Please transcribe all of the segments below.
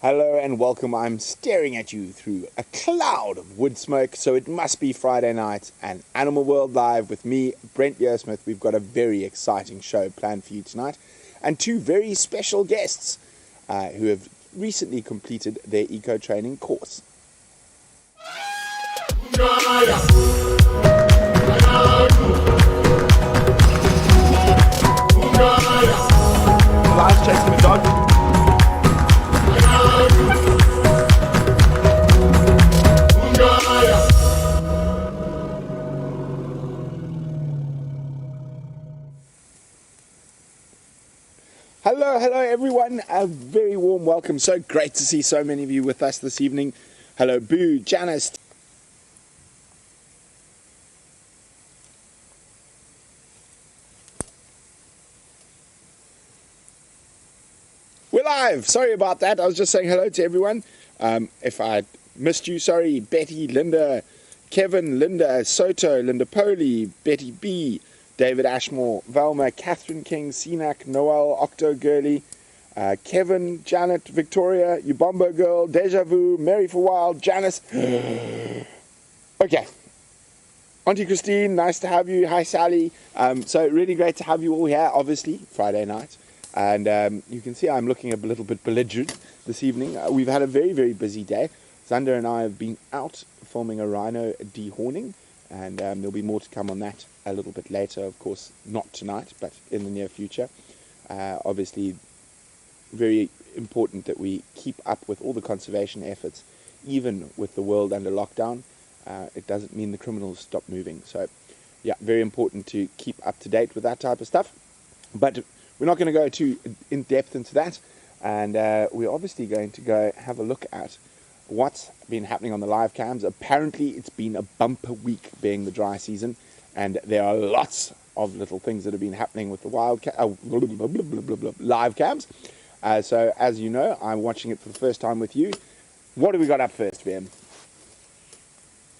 Hello and welcome. I'm staring at you through a cloud of wood smoke, so it must be Friday night and Animal World Live with me, Brent Leo-Smith. We've got a very exciting show planned for you tonight and two very special guests who have recently completed their EcoTraining course. Last chasing the dog. Hello everyone, a very warm welcome. So great to see so many of you with us this evening. Hello Boo, Janice. We're live, sorry about that. I was just saying hello to everyone. If I missed you, sorry. Betty, Linda, Kevin, Linda, Soto, Linda Poli, Betty B, David Ashmore, Velma, Catherine King, Cenac, Noel, Octo Gurley, Kevin, Janet, Victoria, Ubombo Girl, Deja Vu, Mary for Wild, Janice. Okay. Auntie Christine, nice to have you. Hi Sally. So really great to have you all here, obviously, Friday night. And you can see I'm looking a little bit belligerent this evening. We've had a very, very busy day. Zander and I have been out filming a rhino dehorning, and there'll be more to come on that a little bit later, of course, not tonight, but in the near future. Obviously, very important that we keep up with all the conservation efforts, even with the world under lockdown. It doesn't mean the criminals stop moving. So, yeah, very important to keep up to date with that type of stuff. But we're not going to go too in depth into that, and we're obviously going to go have a look at what's been happening on the live cams. Apparently, it's been a bumper week being the dry season, and there are lots of little things that have been happening with the live cams. So, as you know, I'm watching it for the first time with you. What do we got up first, VM?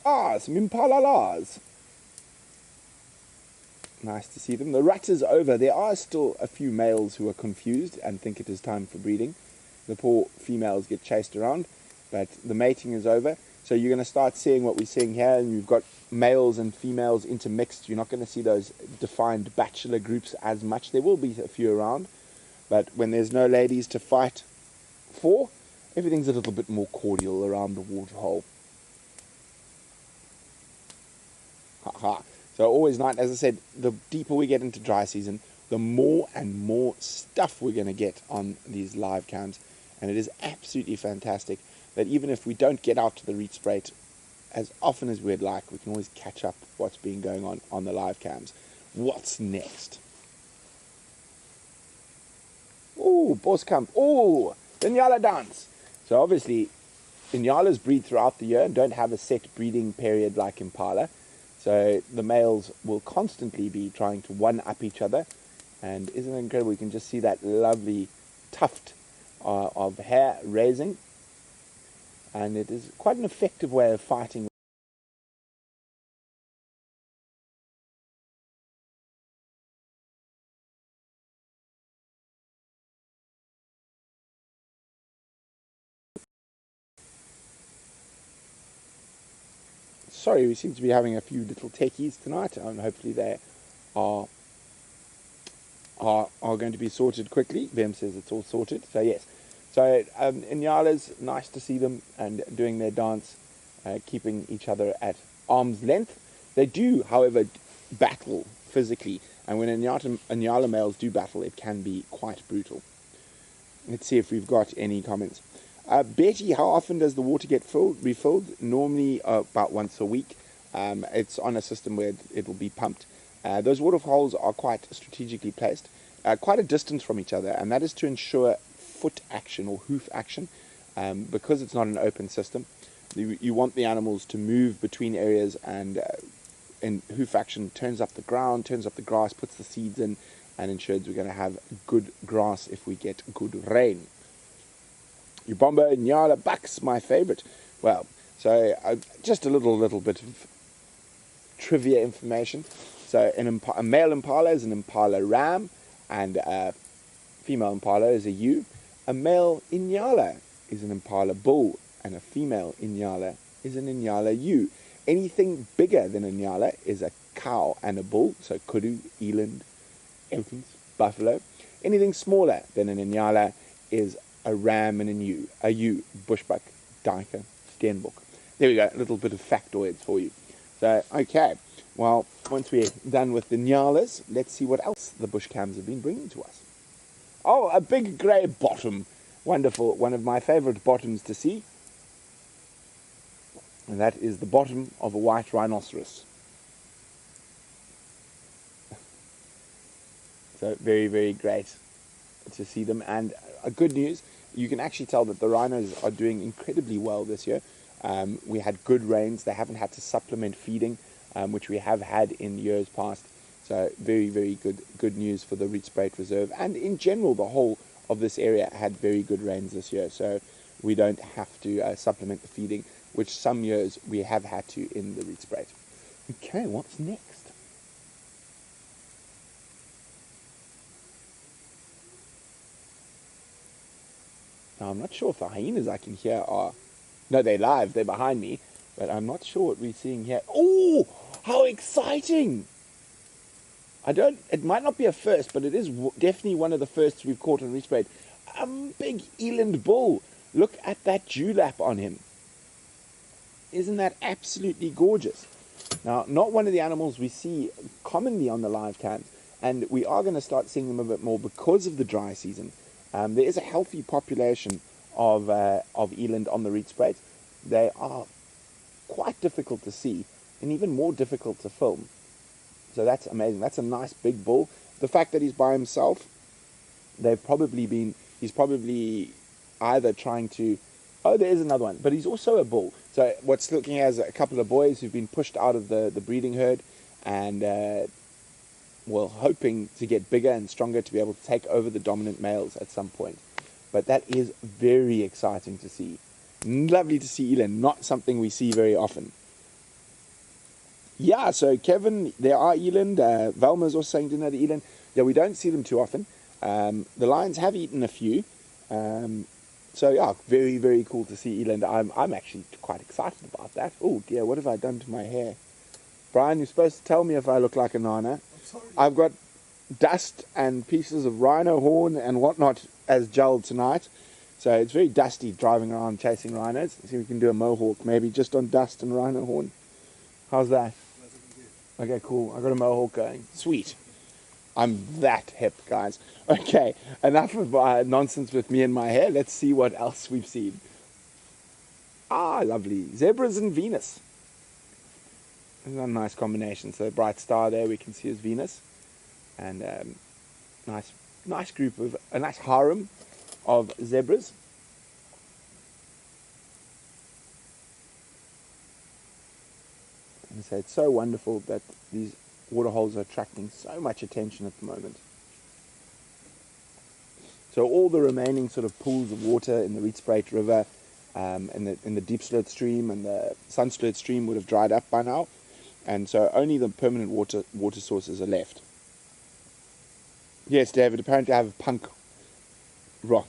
Some impalalas. Nice to see them. The rut is over. There are still a few males who are confused and think it is time for breeding. The poor females get chased around, but the mating is over. So you're going to start seeing what we're seeing here, and you've got males and females intermixed. You're not going to see those defined bachelor groups as much. There will be a few around, but when there's no ladies to fight for, everything's a little bit more cordial around the waterhole. Ha. So always nice. As I said, the deeper we get into dry season, the more and more stuff we're going to get on these live cams. And it is absolutely fantastic that even if we don't get out to the reach rate as often as we'd like, we can always catch up what's been going on the live cams. What's next? Oh, Boskamp. Oh, the Inyala dance. So obviously, Inyalas breed throughout the year and don't have a set breeding period like Impala. So the males will constantly be trying to one-up each other. And isn't it incredible? You can just see that lovely tuft of hair raising. And it is quite an effective way of fighting. Sorry, we seem to be having a few little techies tonight. Hopefully they are going to be sorted quickly. Vem says it's all sorted, so yes. So Inyalas, nice to see them and doing their dance, keeping each other at arm's length. They do, however, battle physically, and when Inyala males do battle, it can be quite brutal. Let's see if we've got any comments. Betty, how often does the water get refilled? Normally about once a week. It's on a system where it will be pumped. Those waterholes are quite strategically placed, quite a distance from each other, and that is to ensure foot action or hoof action. Because it's not an open system, you want the animals to move between areas, and hoof action turns up the ground, turns up the grass, puts the seeds in, and ensures we're going to have good grass if we get good rain. Ubombo Nyala Bucks, my favorite. Well, so just a little bit of trivia information. So a male impala is an impala ram, and a female impala is a ewe. A male Inyala is an impala bull, and a female Inyala is an Inyala ewe. Anything bigger than Inyala is a cow and a bull, so kudu, eland, elephants, buffalo. Anything smaller than an Inyala is a ram and a ewe, bushbuck, duiker, steenbok. There we go, a little bit of factoids for you. So, okay, well, once we're done with the Nyalas, let's see what else the bush cams have been bringing to us. Oh, a big grey bottom. Wonderful, one of my favourite bottoms to see. And that is the bottom of a white rhinoceros. So very, very great to see them. And good news, you can actually tell that the rhinos are doing incredibly well this year. We had good rains. They haven't had to supplement feeding, which we have had in years past. So very, very good news for the Rietspruit Reserve. And in general, the whole of this area had very good rains this year. So we don't have to supplement the feeding, which some years we have had to in the Rietspruit. Okay, what's next? Now, I'm not sure if the hyenas I can hear are... No, they're live. They're behind me. But I'm not sure what we're seeing here. Oh, how exciting! It might not be a first, but it is definitely one of the firsts we've caught on Rietspruit. A big eland bull. Look at that dewlap on him. Isn't that absolutely gorgeous? Now, not one of the animals we see commonly on the live cams, and we are going to start seeing them a bit more because of the dry season. There is a healthy population of eland on the Rietspruit. They are quite difficult to see and even more difficult to film. So that's amazing. That's a nice big bull. The fact that he's by himself, he's probably either trying to... Oh, there is another one. But he's also a bull. So what's looking as a couple of boys who've been pushed out of the breeding herd and, hoping to get bigger and stronger to be able to take over the dominant males at some point. But that is very exciting to see. Lovely to see eland. Not something we see very often. Yeah, so Kevin, there are eland. Velma's also saying didn't know the eland. Yeah, we don't see them too often. The lions have eaten a few. So yeah, very, very cool to see eland. I'm actually quite excited about that. Oh dear, what have I done to my hair? Brian, you're supposed to tell me if I look like a nana. I've got dust and pieces of rhino horn and whatnot as gel tonight. So it's very dusty driving around chasing rhinos. See if we can do a mohawk, maybe just on dust and rhino horn. How's that? Okay, cool. I got a mohawk going. Sweet. I'm that hip, guys. Okay, enough of nonsense with me and my hair. Let's see what else we've seen. Ah, lovely. Zebras and Venus. Isn't that a nice combination? So bright star there we can see is Venus. And nice group of, a nice harem of zebras. And so it's so wonderful that these waterholes are attracting so much attention at the moment. So all the remaining sort of pools of water in the Rietspruit River, in the Deep Sloot Stream and the Sun Sloot Stream would have dried up by now, and so only the permanent water sources are left. Yes, David. Apparently, I have punk rock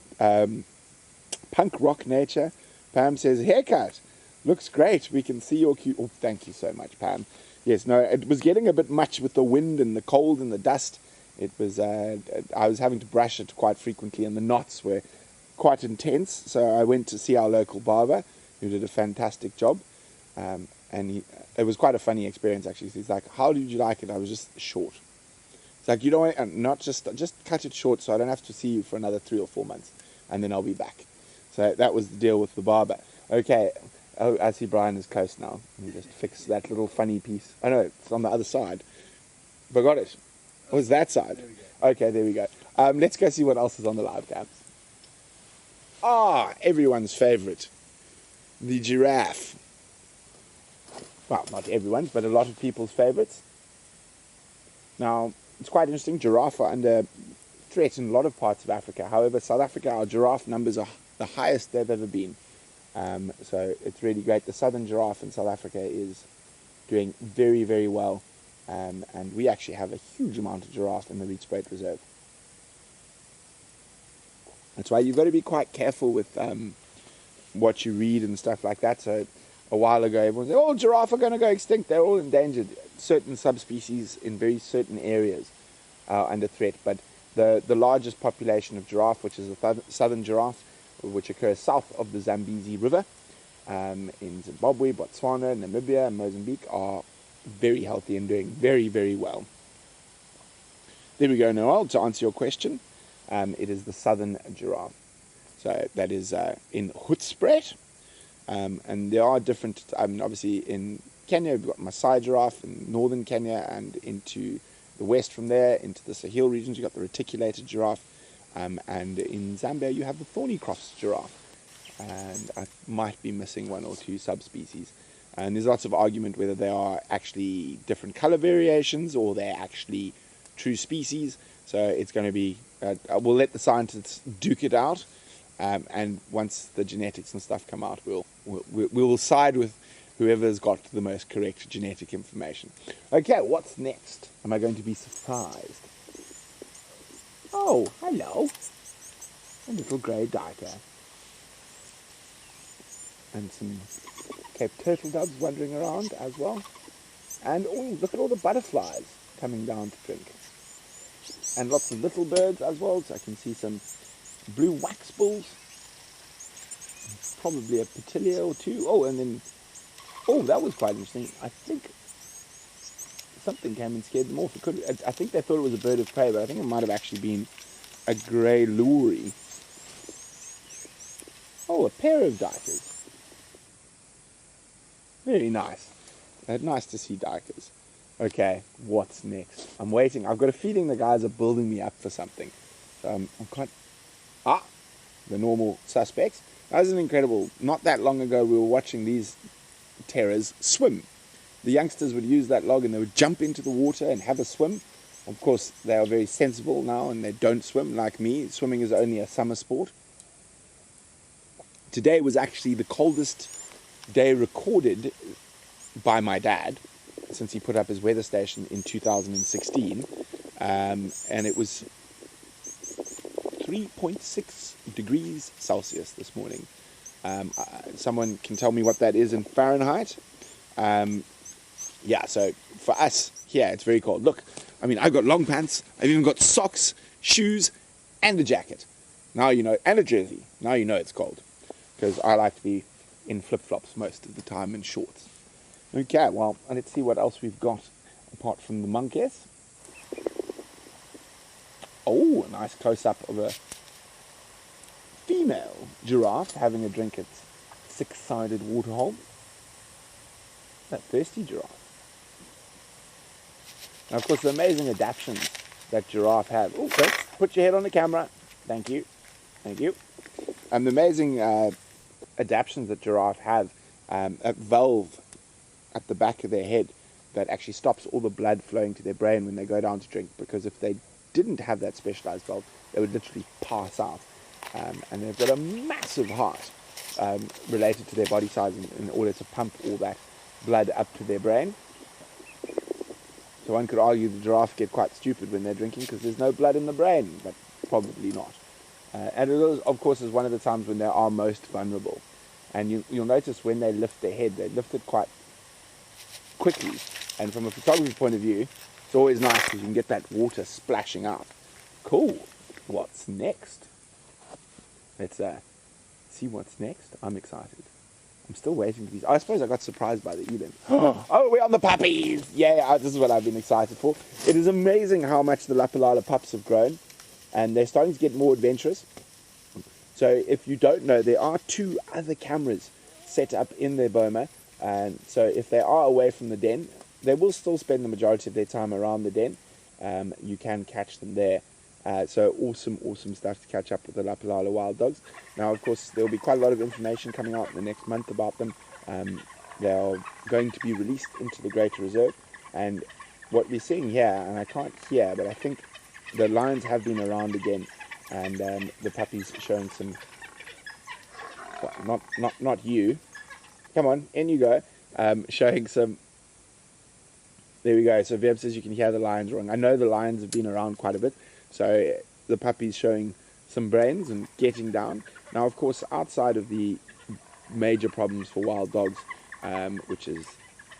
nature. Pam says haircut looks great. We can see your cute. Oh, thank you so much, Pam. Yes, no, it was getting a bit much with the wind and the cold and the dust. It was, I was having to brush it quite frequently, and the knots were quite intense. So I went to see our local barber, who did a fantastic job. And it was quite a funny experience, actually. So he's like, "How did you like it?" I was just short. It's like, you don't want, not just cut it short, so I don't have to see you for another 3 or 4 months, and then I'll be back. So that was the deal with the barber. Okay, oh, I see Brian is close now. Let me just fix that little funny piece. Oh no, it's on the other side. But got it. Oh, it's that side. Okay, there we go. Let's go see what else is on the live cams. Ah, everyone's favorite, the giraffe. Well, not everyone's, but a lot of people's favorites. Now, it's quite interesting. Giraffe are under threat in a lot of parts of Africa. However, South Africa, our giraffe numbers are the highest they've ever been. So it's really great. The Southern Giraffe in South Africa is doing very, very well. And we actually have a huge amount of giraffe in the Rietspruit Reserve. That's why you've got to be quite careful with what you read and stuff like that. So a while ago, everyone said, "Oh, giraffe are going to go extinct. They're all endangered." Certain subspecies in very certain areas are under threat. But the largest population of giraffe, which is the Southern Giraffe, which occurs south of the Zambezi River, in Zimbabwe, Botswana, Namibia, and Mozambique, are very healthy and doing very, very well. There we go, Noel. To answer your question, it is the Southern Giraffe. So that is in Hoedspruit. And there are different, obviously in Kenya, we've got Maasai giraffe in northern Kenya, and into the west from there, into the Sahel regions, you've got the reticulated giraffe. And in Zambia, you have the thorny cross giraffe. And I might be missing one or two subspecies. And there's lots of argument whether they are actually different color variations or they're actually true species. So it's going to be, we'll let the scientists duke it out. And once the genetics and stuff come out, we'll side with whoever's got the most correct genetic information. Okay, what's next? Am I going to be surprised? Oh, hello. A little grey duiker. And some Cape turtle doves wandering around as well. And oh, look at all the butterflies coming down to drink. And lots of little birds as well. So I can see some blue wax bulls. Probably a petilia or two. Oh, and then, oh, that was quite interesting. I think something came and scared them off. I think they thought it was a bird of prey, but I think it might have actually been a grey lory. Oh, a pair of duikers. Very nice. Nice to see duikers. Okay, what's next? I'm waiting. I've got a feeling the guys are building me up for something. So I'm quite... the normal suspects. That was incredible. Not that long ago, we were watching these terrors swim. The youngsters would use that log and they would jump into the water and have a swim. Of course, they are very sensible now and they don't swim like me. Swimming is only a summer sport. Today was actually the coldest day recorded by my dad since he put up his weather station in 2016. And it was 3.6 degrees Celsius this morning. Someone can tell me what that is in Fahrenheit? Yeah, so for us here, it's very cold. Look, I mean, I've got long pants, I've even got socks, shoes, and a jacket. Now you know, and a jersey. Now you know it's cold. Because I like to be in flip-flops most of the time and shorts. Okay, well, let's see what else we've got apart from the monkeys. Oh, a nice close-up of a female giraffe having a drink at six-sided waterhole. That thirsty giraffe. Now, of course, the amazing adaptions that giraffe have. Oh, Chris, put your head on the camera. Thank you. Thank you. The amazing adaptions that giraffe have, a valve at the back of their head that actually stops all the blood flowing to their brain when they go down to drink, because if they didn't have that specialized valve, they would literally pass out. And they've got a massive heart related to their body size in order to pump all that blood up to their brain. So one could argue the giraffe get quite stupid when they're drinking because there's no blood in the brain, but probably not. And it is, of course, is one of the times when they are most vulnerable. And you'll notice when they lift their head, they lift it quite quickly. And from a photography point of view, it's always nice because you can get that water splashing out. Cool. What's next? Let's see what's next. I'm excited. I'm still waiting for these. I suppose I got surprised by the eland. Oh, we're on the puppies! Yeah, this is what I've been excited for. It is amazing how much the Lapalala pups have grown. And they're starting to get more adventurous. So if you don't know, there are 2 other cameras set up in their boma. And so if they are away from the den, they will still spend the majority of their time around the den. You can catch them there. So awesome stuff to catch up with the Lapalala wild dogs. Now, of course, there will be quite a lot of information coming out in the next month about them. They are going to be released into the Greater Reserve. And what we're seeing here, and I can't hear, but I think the lions have been around again. And the puppies showing some... Well, not you. Come on, in you go. Showing some... There we go. So Veb says you can hear the lions roaring. I know the lions have been around quite a bit. So the puppy's showing some brains and getting down. Now, of course, outside of the major problems for wild dogs, which is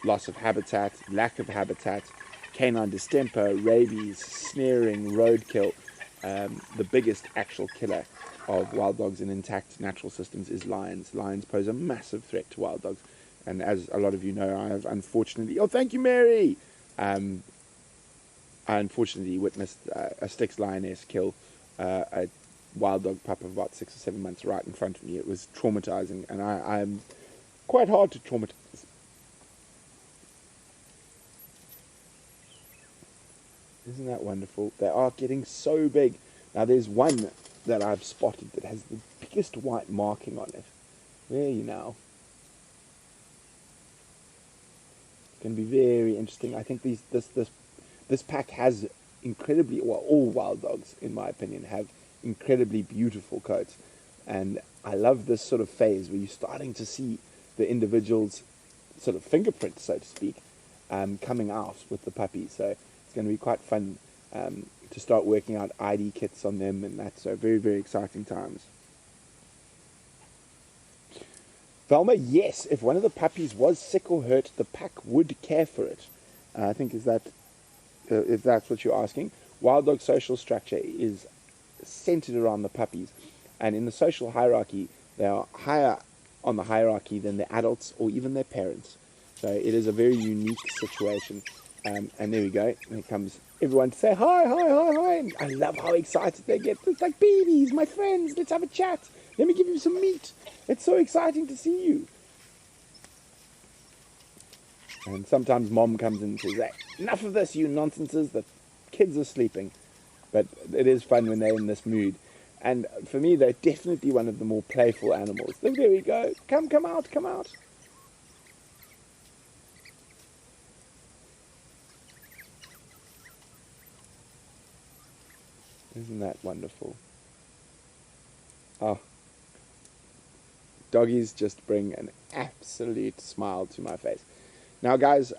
loss of habitat, lack of habitat, canine distemper, rabies, snaring, roadkill. The biggest actual killer of wild dogs in intact natural systems is lions. Lions pose a massive threat to wild dogs. And as a lot of you know, I have unfortunately... Oh, thank you, Mary! I unfortunately witnessed a Styx lioness kill a wild dog pup of about 6 or 7 months right in front of me. It was traumatizing, and I'm quite hard to traumatize. Isn't that wonderful? They are getting so big. Now there's one that I've spotted that has the biggest white marking on it. Where are you now? It's going to be very interesting. I think this pack has incredibly, well, all wild dogs, in my opinion, have incredibly beautiful coats. And I love this sort of phase where you're starting to see the individual's sort of fingerprint, so to speak, coming out with the puppies. So it's going to be quite fun to start working out ID kits on them, and that's so very, very exciting times. Velma, yes, if one of the puppies was sick or hurt, the pack would care for it. I think is that, if that's what you're asking. Wild dog social structure is centered around the puppies, and in the social hierarchy, they are higher on the hierarchy than the adults or even their parents. So it is a very unique situation. And there we go. And here comes everyone to say hi, hi, hi, hi. And I love how excited they get. It's like, babies, my friends, let's have a chat. Let me give you some meat. It's so exciting to see you. And sometimes mom comes in and says, hey, enough of this, you nonsenses. The kids are sleeping. But it is fun when they're in this mood. And for me, they're definitely one of the more playful animals. Look, there we go. Come out, come out. Isn't that wonderful? Oh, doggies just bring an absolute smile to my face. Now, guys,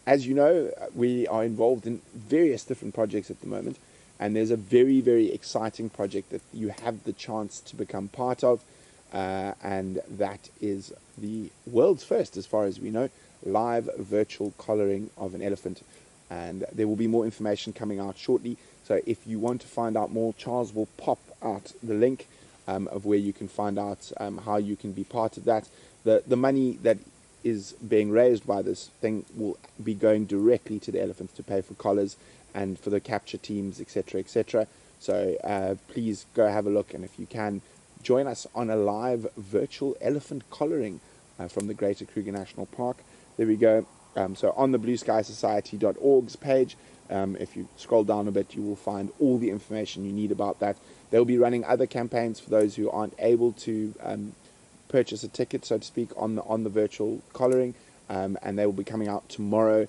as you know, we are involved in various different projects at the moment, and there's a very, very exciting project that you have the chance to become part of, and that is the world's first, as far as we know, live virtual collaring of an elephant. And there will be more information coming out shortly. So if you want to find out more, Charles will pop out the link of where you can find out how you can be part of that. The money that is being raised by this thing will be going directly to the elephants to pay for collars and for the capture teams, etc., etc. So please go have a look, and if you can, join us on a live virtual elephant collaring from the Greater Kruger National Park. There we go. So on the blueskysociety.org's page, if you scroll down a bit, you will find all the information you need about that. They'll be running other campaigns for those who aren't able to purchase a ticket, so to speak, on the virtual collaring, and they will be coming out tomorrow.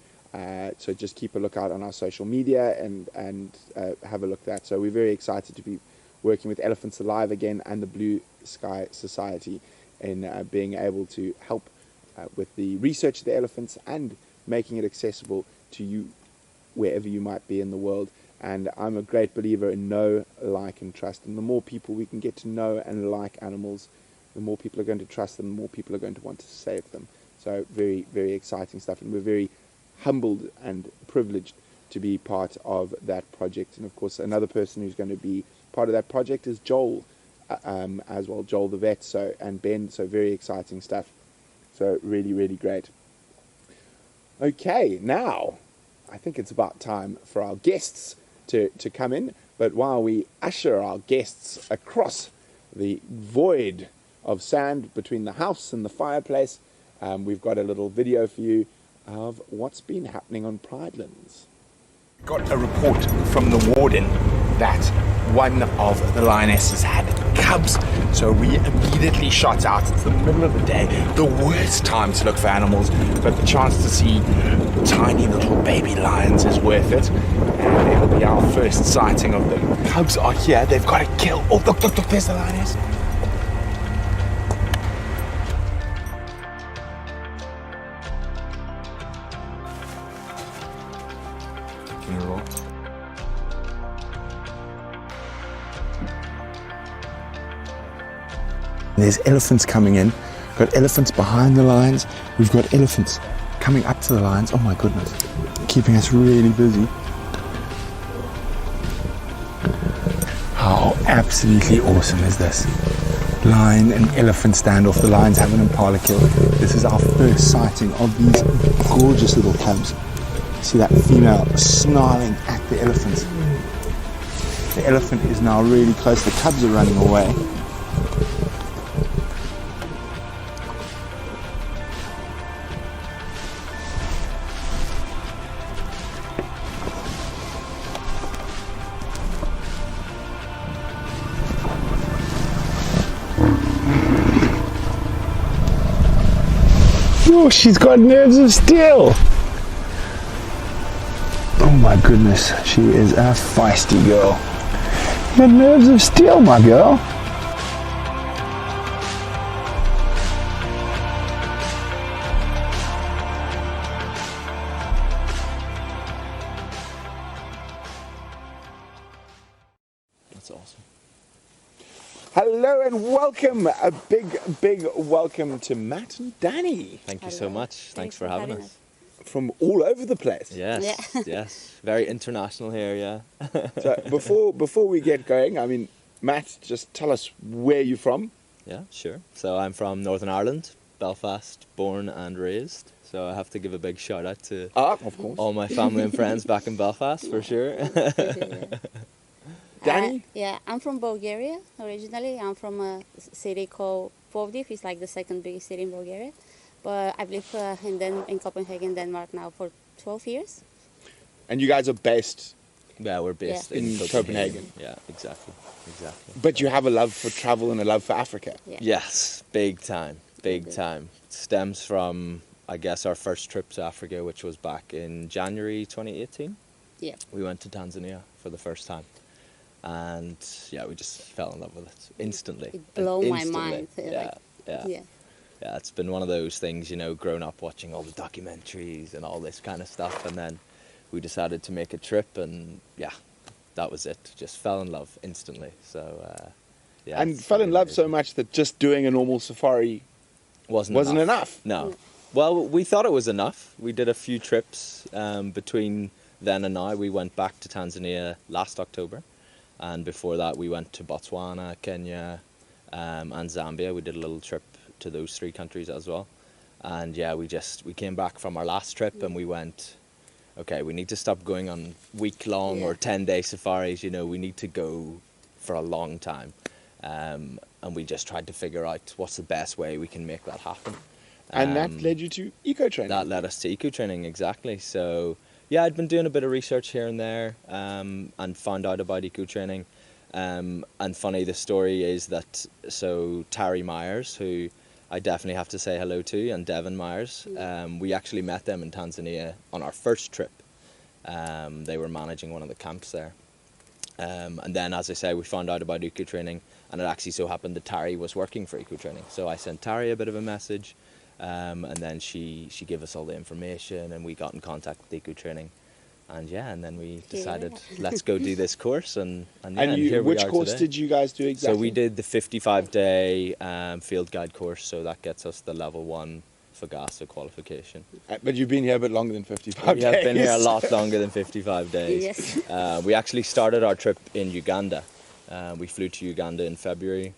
So just keep a lookout on our social media and have a look at that. So we're very excited to be working with Elephants Alive again and the Blue Sky Society in being able to help with the research of the elephants and making it accessible to you wherever you might be in the world. And I'm a great believer in know, like, and trust. And the more people we can get to know and like animals, the more people are going to trust them, the more people are going to want to save them. So very, very exciting stuff. And we're very humbled and privileged to be part of that project. And of course, another person who's going to be part of that project is Joel as well, Joel the vet, and Ben. So very exciting stuff. So really, really great. Okay, now I think it's about time for our guests to come in. But while we usher our guests across the void of sand between the house and the fireplace, we've got a little video for you of what's been happening on Pridelands. Got a report from the warden that one of the lionesses had cubs, so we immediately shot out. It's the middle of the day, the worst time to look for animals, but the chance to see tiny little baby lions is worth it, and it'll be our first sighting of them. The cubs are here, they've got to kill. Oh, look, there's the lioness. Can you roll? There's elephants coming in. We've got elephants behind the lines. We've got elephants coming up to the lines. Oh my goodness. Keeping us really busy. How absolutely awesome is this? Lion and elephant standoff. The lions have an impala kill. This is our first sighting of these gorgeous little cubs. See that female snarling at the elephants. The elephant is now really close. The cubs are running away. Oh, she's got nerves of steel. Oh my goodness, she is a feisty girl. You got nerves of steel, my girl. That's awesome. Hello and welcome. A big welcome to Matt and Dani Thank you so much. Thanks for having us. from all over the place. Yes, Yeah. yes. Very international here, yeah. So before we get going, I mean, Matt, just tell us where you're from. Yeah, sure. So I'm from Northern Ireland, Belfast, born and raised. So I have to give a big shout out to Of course. all my family and friends back in Belfast for sure. Dani? Yeah, I'm from Bulgaria originally. I'm from a city called Plovdiv. It's like the second biggest city in Bulgaria. But I've lived in Copenhagen, Denmark now for 12 years. And you guys are based, Yeah, we're based Yeah. in In Copenhagen. Yeah, exactly. but you have a love for travel and a love for Africa. Yeah. Yes, big time, big Good. time. Stems from, I guess, our first trip to Africa, which was back in January 2018. Yeah. We went to Tanzania for the first time. And yeah, we just fell in love with it instantly. It blew my Instantly. mind. Yeah. Yeah, it's been one of those things, you know, growing up watching all the documentaries and all this kind of stuff. And then we decided to make a trip and yeah, that was it. Just fell in love instantly. So, yeah. And it's fell in really love so amazing. much that just doing a normal safari wasn't enough. No. Well, we thought it was enough. We did a few trips between then and now. We went back to Tanzania last October. And before that, we went to Botswana, Kenya, and Zambia. We did a little trip to those three countries as well. And yeah, we came back from our last trip and we went, okay, we need to stop going on week-long or 10-day safaris. You know, we need to go for a long time. And we just tried to figure out what's the best way we can make that happen. And that led you to EcoTraining. That led us to EcoTraining, exactly. So yeah, I'd been doing a bit of research here and there and found out about EcoTraining. And funny, the story is that, so Terry Myers, who I definitely have to say hello to, and Devin Myers, we actually met them in Tanzania on our first trip. They were managing one of the camps there. And then, as I say, we found out about EcoTraining, and it actually so happened that Terry was working for EcoTraining. So I sent Terry a bit of a message, and then she gave us all the information, and we got in contact with EcoTraining. And yeah, and then we decided, let's go do this course, and here we which are course today. did you guys do exactly? So we did the 55-day field guide course, so that gets us the level 1 FAGASA qualification. But you've been here a bit longer than 55 We days. have been here a lot longer than 55 days. Yes. We actually started our trip in Uganda. We flew to Uganda in February,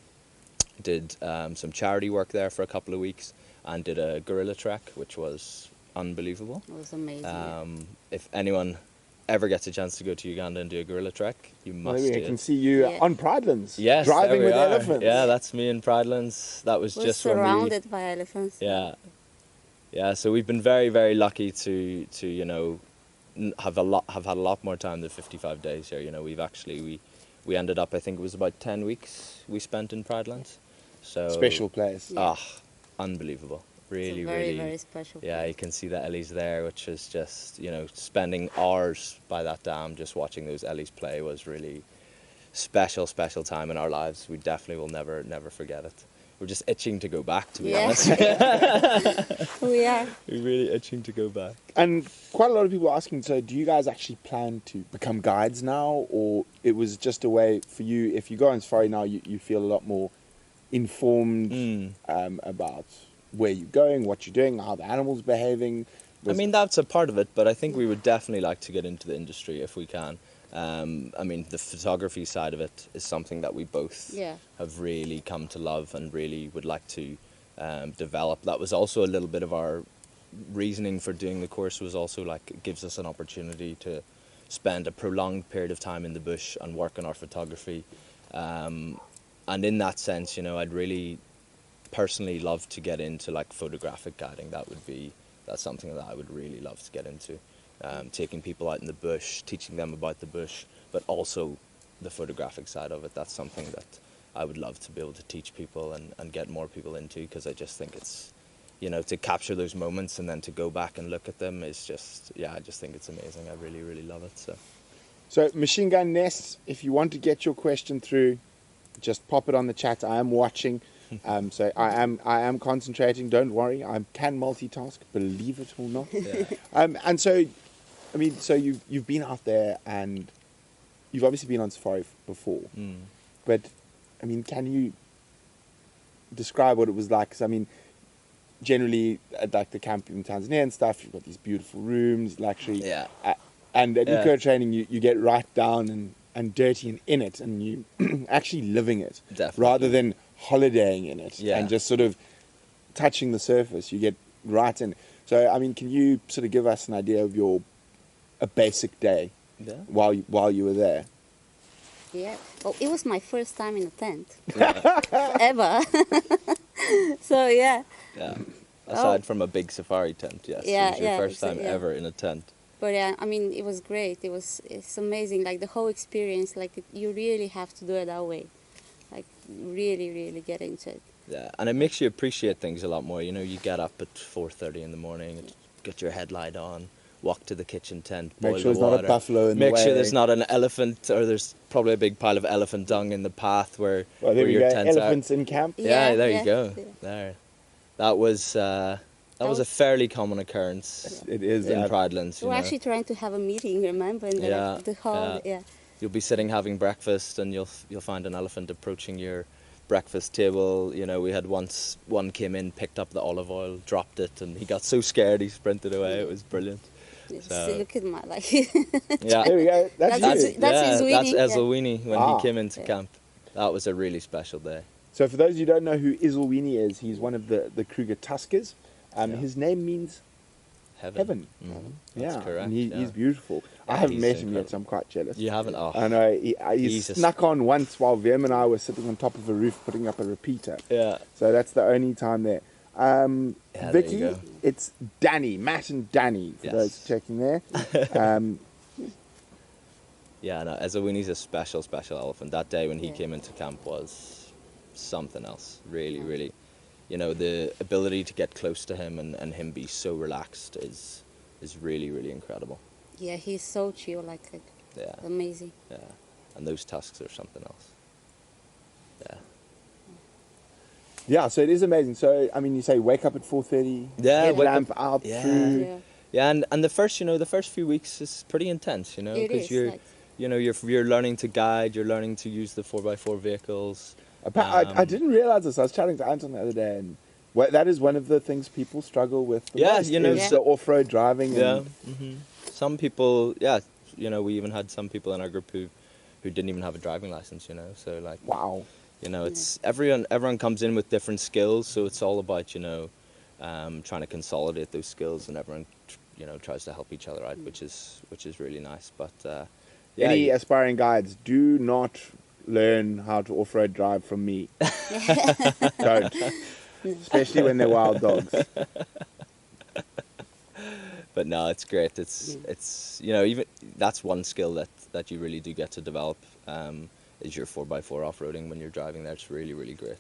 did some charity work there for a couple of weeks, and did a gorilla trek, which was unbelievable. It was amazing. If anyone ever gets a chance to go to Uganda and do a gorilla trek, you must Maybe do I it. can see you Yeah. on Pridelands, Yes, driving there we with are. elephants. Yeah, that's me in Pridelands. That was We're just when we... surrounded by elephants. Yeah, so we've been very, very lucky to you know, have had a lot more time than 55 days here. You know, we ended up, I think it was about 10 weeks we spent in Pridelands. So Special place. Yeah. Unbelievable. Really, It's a very, really. very special Yeah, place. you can see the Ellies there, which is just, you know, spending hours by that dam just watching those Ellies play was really special time in our lives. We definitely will never forget it. We're just itching to go back, to be honest. We are. We're really itching to go back. And quite a lot of people are asking, so do you guys actually plan to become guides now, or it was just a way for you, if you go on safari now, you feel a lot more informed about where you're going, what you're doing, how the animal's behaving? I mean, that's a part of it, but I think we would definitely like to get into the industry if we can. I mean, the photography side of it is something that we both have really come to love and really would like to develop. That was also a little bit of our reasoning for doing the course, was also like it gives us an opportunity to spend a prolonged period of time in the bush and work on our photography. And in that sense, you know, I'd really personally love to get into like photographic guiding. That's something that I would really love to get into. Taking people out in the bush, teaching them about the bush, but also the photographic side of it. That's something that I would love to be able to teach people and get more people into, because I just think it's, you know, to capture those moments and then to go back and look at them is just, I just think it's amazing. I really, really love it. So Machine Gun Nest, if you want to get your question through, just pop it on the chat. I am watching. So I am concentrating. Don't worry, I can multitask, believe it or not. And so, I mean, so you've been out there and you've obviously been on safari before, but I mean, can you describe what it was like? Because I mean, generally at like the camp in Tanzania and stuff, you've got these beautiful rooms, luxury, and at EcoTraining you get right down and dirty and in it, and you actually living it. Definitely. Rather than holidaying in it and just sort of touching the surface. You get right in. So I mean, can you sort of give us an idea of a basic day while you were there? Yeah. Well, it was my first time in a tent ever. So yeah. Aside from a big safari tent, yes. It was your first time ever in a tent. But yeah, I mean, it was great. It's amazing. Like the whole experience, like you really have to do it that way. Like really, really get into it. Yeah, and it makes you appreciate things a lot more. You know, you get up at 4:30 in the morning, get your headlight on, walk to the kitchen tent, boil make sure the there's water, not a buffalo in the way. make sure there's not an elephant, or there's probably a big pile of elephant dung in the path where your tent's elephants in camp. Yeah, there you go. Yeah. There, that was a fairly common occurrence. It is in Pridelands. We're actually trying to have a meeting, remember? In the hall. You'll be sitting having breakfast, and you'll find an elephant approaching your breakfast table. You know, we had once one came in, picked up the olive oil, dropped it, and he got so scared he sprinted away. It was brilliant. So, look at my There we go. That's Ezelwini when he came into camp. That was a really special day. So for those of you who don't know who Ezelwini is, he's one of the Kruger Tuskers. His name means heaven. Mm-hmm. That's correct. And he's beautiful. I haven't met him yet, so I'm quite jealous. You haven't? Oh, I know. He snuck on once while Vim and I were sitting on top of a roof putting up a repeater. Yeah. So that's the only time there. Vicky, it's Dani, Matt and Dani, for those checking there. Ezelwini's a special, special elephant. That day when he came into camp was something else. Really, really. You know, the ability to get close to him and him be so relaxed is really, really incredible. Yeah, he's so chill, like amazing. Yeah, and those tusks are something else. Yeah. Yeah, so it is amazing. So I mean, you say wake up at 4:30. Headlamp out through. Yeah, and the first few weeks is pretty intense. You know, because you're learning to guide, you're learning to use the 4x4 vehicles. I didn't realize this. I was chatting to Anton the other day, and that is one of the things people struggle with the most, is the off-road driving. Some people, we even had some people in our group who didn't even have a driving license, you know, so like... Wow. You know, it's everyone comes in with different skills, so it's all about, trying to consolidate those skills, and everyone, tries to help each other out, which is really nice, but... Any aspiring guides, do not learn how to off-road drive from me. Don't. Especially when they're wild dogs. But no, it's great. It's even that's one skill that you really do get to develop, is your 4x4 off-roading when you're driving there. It's really, really great.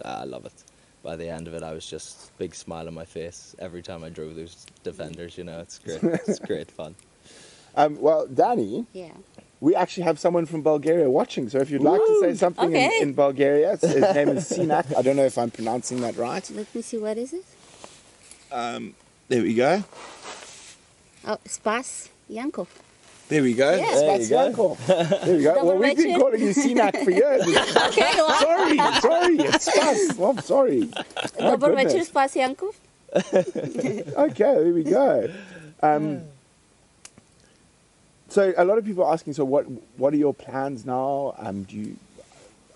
I love it. By the end of it, I was just big smile on my face every time I drove those Defenders. It's great. It's great fun. Well, Dani, we actually have someone from Bulgaria watching, so if you'd like to say something in Bulgaria, his name is Sinak. I don't know if I'm pronouncing that right. Let me see, what is it? There we go. Oh, Spas Yankov. There we go. Yeah. There you go. Uncle. There we go. Double Well, we've been Richard. calling you CNAC for years. Okay, well, sorry. It's Spas. I'm sorry. My Double goodness. Richard Spas Yankov. Okay, there we go. So a lot of people are asking, so what are your plans now?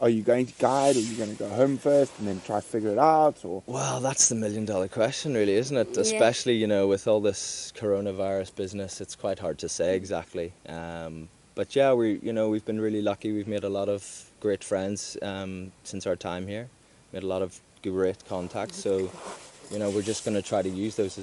Are you going to guide, or are you going to go home first and then try to figure it out? Or Well, that's the $1,000,000 question, really, isn't it? Yeah. Especially, with all this coronavirus business, it's quite hard to say exactly. But yeah, we've been really lucky. We've made a lot of great friends since our time here. Made a lot of great contacts. So, we're just going to try to use those.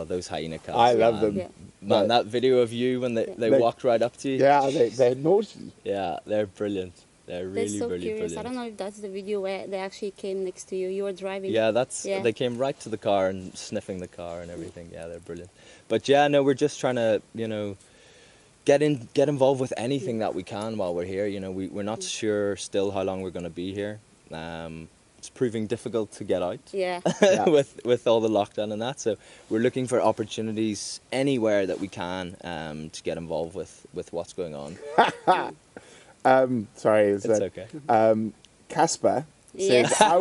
Those hyena cats. I love them. Yeah. Man, that video of you when they walked right up to you. Yeah, they're naughty. Yeah, they're brilliant. They're They're really, so really curious. brilliant. I don't know if that's the video where they actually came next to you. You were driving. Yeah, Yeah. they came right to the car and sniffing the car and everything. Yeah, they're brilliant. But yeah, no, we're just trying to, get involved with anything that we can while we're here. We're not sure still how long we're going to be here. It's proving difficult to get out. Yeah. Yeah. with all the lockdown and that. So we're looking for opportunities anywhere that we can to get involved with what's going on. Sorry, It's okay. Casper Yeah. says, I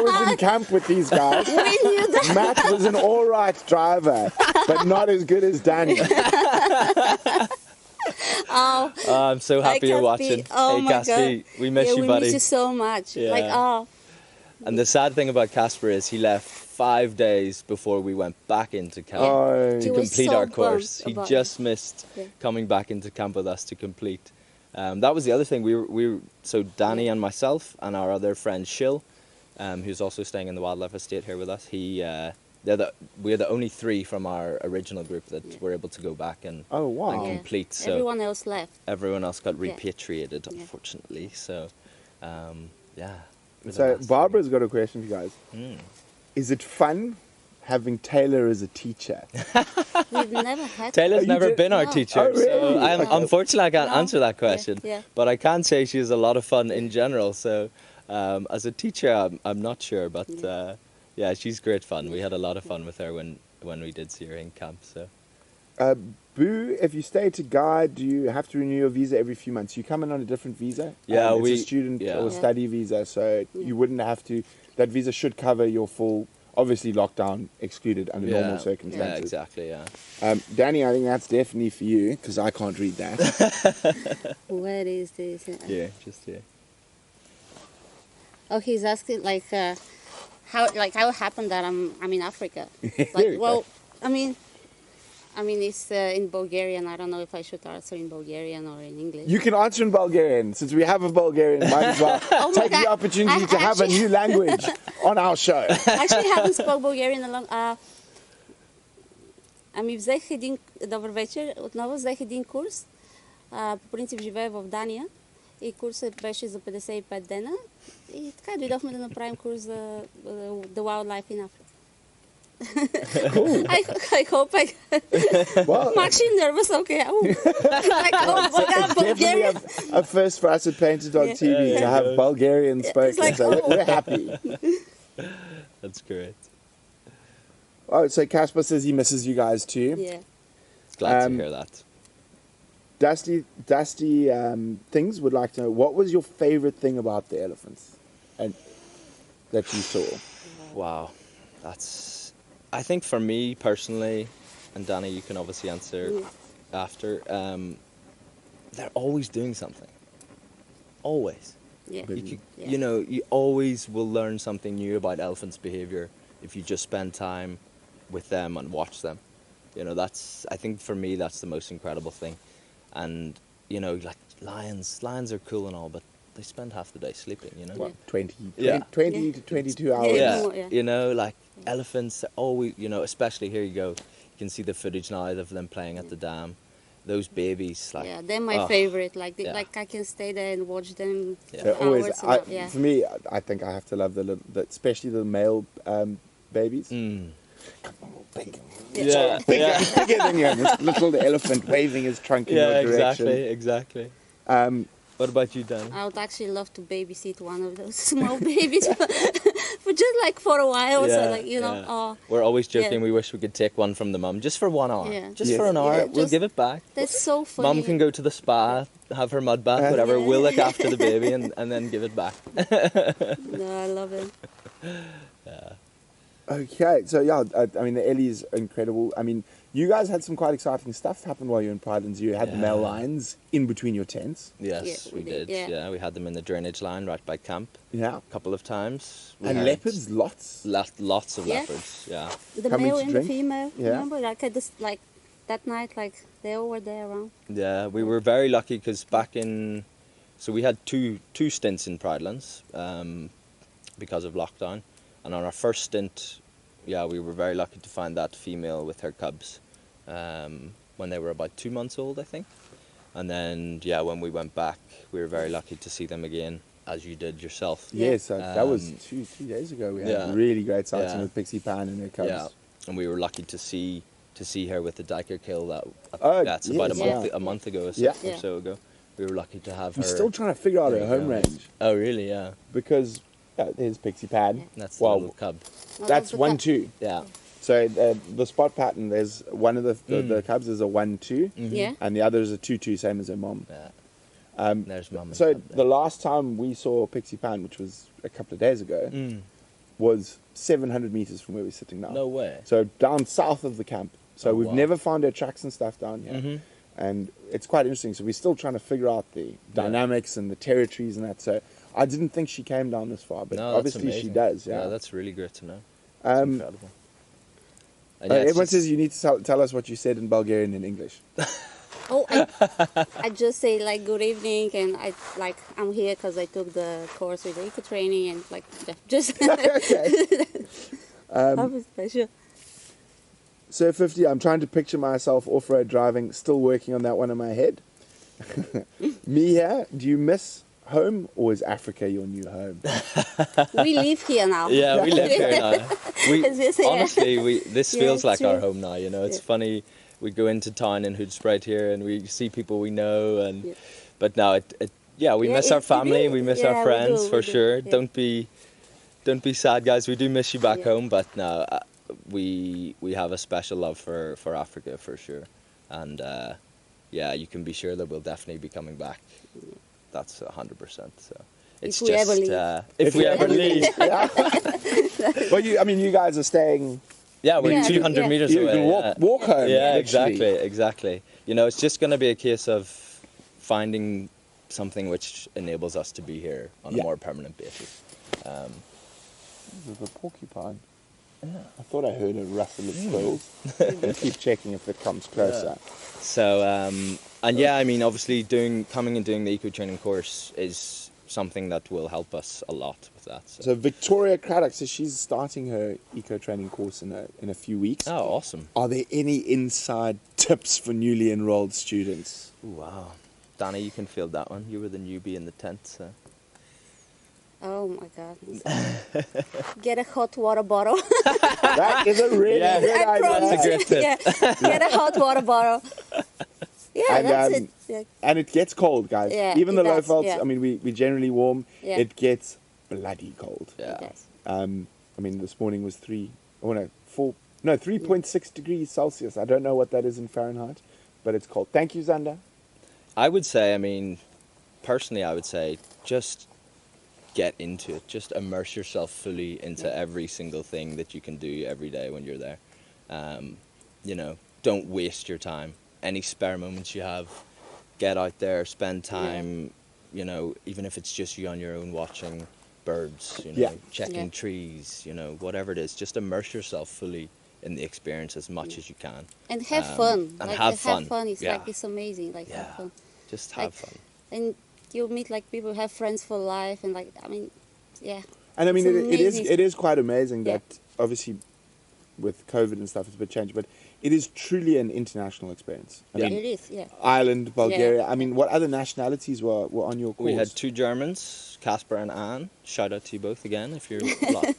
was in camp with these guys. We knew that. Matt was an all right driver, but not as good as Dani. Oh, I'm so happy you're Caspi. watching. Oh Hey, my Caspi, we miss yeah, you, we buddy. miss you so much. Yeah. Like, oh, And the sad thing about Casper is he left 5 days before we went back into camp Oh, to He was complete so our course. bummed He about just missed Yeah. coming back into camp with us to complete. That was the other thing. So Dani and myself and our other friend Shill, who's also staying in the wildlife estate here with us. We're the only 3 from our original group that were able to go back and oh wow. and yeah. complete. So Everyone else left. everyone else got Yeah. repatriated, Yeah. unfortunately. So, yeah. it was a So nice Barbara's got a question for you guys. thing. Is it fun having Taylor as a teacher? We've never had. Taylor's you never did- been our No. teacher, Oh, really? so Okay. unfortunately I can't No. answer that question. Yeah. But I can say she's a lot of fun in general. So as a teacher, I'm not sure, but yeah, she's great fun. We had a lot of fun with her when we did see her in camp. So Boo, if you stay to guide, do you have to renew your visa every few months? You come in on a different visa? Yeah, it's we- a student yeah. or Yeah. study visa, so you wouldn't have to. That visa should cover your full, obviously lockdown excluded under normal yeah, circumstances. exactly. Yeah. Danny, I think that's definitely for you because I can't read that. Where is this? Yeah, just here. Oh, he's asking how it happened that I'm in Africa. There Like, you well, I mean it's in Bulgarian. I don't know if I should answer in Bulgarian or in English. You can answer in Bulgarian. Since we have a Bulgarian, might as well Oh my take the God. opportunity I to have a actually- new language on our show. Actually, haven't spoke Bulgarian a long. Ами взех един... Добър вечер. Отново взех един курс. По принцип живея в Дания. И курсът беше за 55 дена. И така дойдохме да направим курс за The Wildlife in Africa. I hope I... Well, I'm actually nervous, okay. Like, oh my God, definitely Bulgarian. a first for us at Painted Dog TV to have Bulgarian spoken. like, So oh. we're happy. That's great. Oh, so Casper says he misses you guys too. Yeah. Glad to Um, hear that. Dusty Things would like to know, what was your favorite thing about the elephants and that you saw? Wow, I think for me personally, and Dani, you can obviously answer after, they're always doing something. Always. Yeah. You always will learn something new about elephants' behavior if you just spend time with them and watch them. I think for me, that's the most incredible thing. And, like lions are cool and all, but they spend half the day sleeping, What, 20 Yeah. 20 to 22 hours? Yeah. Yeah, like elephants are always, especially here you go, you can see the footage now of them playing at the dam. Those babies, like, Yeah, they're my oh, favorite. yeah. Like I can stay there and watch them Yeah. They're for always, hours. Yeah. For me, I think I have to love especially the male babies. Yeah, Bigger than you, this little elephant waving his trunk in your direction. exactly. What about you, Dan? I would actually love to babysit one of those small babies but just like for a while, so Yeah, like yeah. oh, We're always joking. Yeah. We wish we could take one from the mum just for 1 hour. Yeah. Just Yes. for an hour. Yeah, We'll just- give it back. that's so funny. Mum can go to the spa, have her mud bath, whatever. Yeah. We'll look after the baby and then give it back. No, I love it. Okay, so yeah, I mean, the Ellie's incredible. I mean, you guys had some quite exciting stuff happen while you were in Pridelands. You had the male lions in between your tents. Yes, Yeah, we we did. did, yeah. We had them in the drainage line right by camp Yeah. a couple of times. We And had leopards, lots. Lots of Yeah. leopards, yeah. The Coming male to and the drink? female. Yeah. Remember, like at this, like that night, like they all were there around. Yeah, we were very lucky because back in, so we had two stints in Pridelands because of lockdown, and on our first stint, yeah, we were very lucky to find that female with her cubs when they were about 2 months old, I think. And then, yeah, when we went back, we were very lucky to see them again, as you did yourself. Yeah. Yes, that was Um, 3 days ago. We had yeah. really great sighting Yeah. with Pixie Pan and her cubs. Yeah, and we were lucky to see her with the Diker kill Oh, that's about yes, a month ago Yeah. or so ago. We were lucky to have her. I'm still trying to figure out her There you home go. range Oh, really? Yeah. because there's Pixie Pan. That's the Well, little cub. No, that's the 1-2. Yeah. So the spot pattern, there's one of the cubs is a 1-2, Yeah. and the other is a 2-2, same as her mom. Yeah. There's mum. and So cub there. the last time we saw Pixie Pan, which was a couple of days ago, was 700 meters from where we're sitting now. No way. So down south of the camp. So Oh, we've wow. never found her tracks and stuff down here. Mhm. And it's quite interesting. So we're still trying to figure out the dynamics and the territories and that. So I didn't think she came down this far, but No, that's obviously she amazing. does. Yeah. That's really great to know. That's Um, incredible. And yeah, it's everyone just- says you need to tell us what you said in Bulgarian and English. Oh, I just say like good evening, and I'm here because I took the course with EcoTraining, and like just Okay. have a special. So 50, I'm trying to picture myself off-road driving, still working on that one in my head. Me here, do you miss home or is Africa your new home? We live here now. Yeah, we live here now. It's just here. Honestly, this Yeah, feels like true. our home now. You know, it's Yeah. funny. We go into town in Hoedspruit here, and we see people we know, and Yeah. but now we Yeah, miss our it family, is. we miss Yeah, our we friends do, for we do, sure. yeah. Don't be sad, guys. We do miss you back Yeah. home, but no, we have a special love for Africa for sure, and yeah, you can be sure that we'll definitely be coming back. That's 100%. So it's we ever leave. if we ever leave. Yeah. Well, you guys are staying. Yeah, we're Yeah. 200 Yeah. meters You away. can walk home. Yeah, literally. exactly. You know, it's just going to be a case of finding something which enables us to be here on Yeah. a more permanent basis. There's a porcupine. I thought I heard a rustle of squirrels. I'll keep checking if it comes closer. So, and yeah, I mean, obviously coming and doing the eco-training course is something that will help us a lot with that. So Victoria Craddock says she's starting her eco-training course in a few weeks. Oh, awesome. Are there any inside tips for newly enrolled students? Ooh, wow. Dani, you can field that one. You were the newbie in the tent, so. Oh my God! Get a hot water bottle. That is a really Yeah. good I idea. promise That's a you. great tip. Yeah, get a hot water bottle. Yeah, And, that's um, it. Yeah. And it gets cold, guys. Yeah, Even the it low does, felts, yeah. I mean, we generally warm. Yeah. It gets bloody cold. Yeah. Yes. I mean, this morning was 3.6 degrees Celsius. I don't know what that is in Fahrenheit, but it's cold. Thank you, Xander. I would say, I mean, personally, I would say just get into it. Just immerse yourself fully into every single thing that you can do every day when you're there. You know, don't waste your time. Any spare moments you have, get out there, spend time, you know, even if it's just you on your own watching birds, you know, Yeah. checking Yeah. trees, you know, whatever it is, just immerse yourself fully in the experience as much as you can. And have fun. and Like, have fun. It's Yeah. like it's amazing. Like Yeah. have fun. Just have Like- fun. And you'll meet like people who have friends for life, and like yeah. And I mean, It's it amazing. is quite amazing Yeah. that obviously with COVID and stuff, it's a bit changed, but it is truly an international experience. I mean, It is. Yeah. Ireland, Bulgaria. I mean, what other nationalities were on your course? We had 2 Germans, Casper and Anne. Shout out to you both again if you're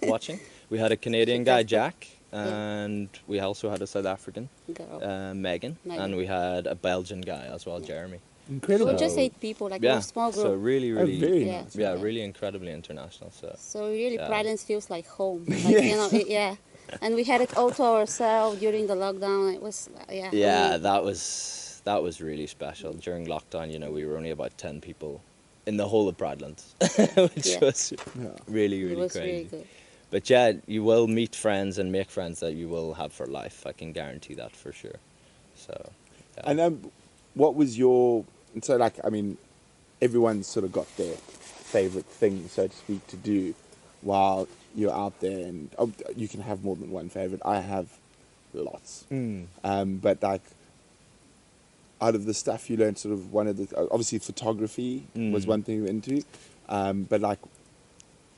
watching. We had a Canadian guy, Jack, and we also had a South African, Girl. Megan, Megan. and we had a Belgian guy as well, Jeremy. We Incredible. were just 8 people, like a small group. So really, Oh, really, very Yeah. nice. yeah, really incredibly international. So really, Yeah. Prylands feels like home. Like, you know, yeah. And we had it all to ourselves during the lockdown. It was, yeah. Yeah, I mean, that was really special. During lockdown, you know, we were only about 10 people in the whole of Bradland, which Yeah. was Yeah. really, it really was crazy. really good. But yeah, you will meet friends and make friends that you will have for life. I can guarantee that for sure. So, yeah. And what was your, and so like, I mean, everyone's sort of got their favorite thing, so to speak, to do while you're out there, and you can have more than one favorite. I have lots. But like, out of the stuff you learned, sort of one of the, obviously photography was one thing you were into, but like,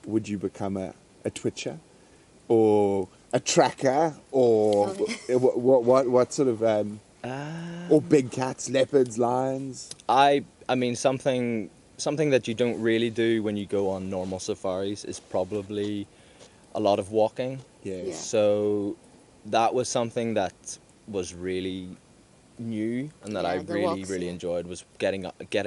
would you become a twitcher or a tracker or what sort of, or big cats, leopards, lions? I mean, something that you don't really do when you go on normal safaris is probably a lot of walking. Yes. Yeah. So that was something that was really new and that Yeah, I the really, walks, really yeah. enjoyed was getting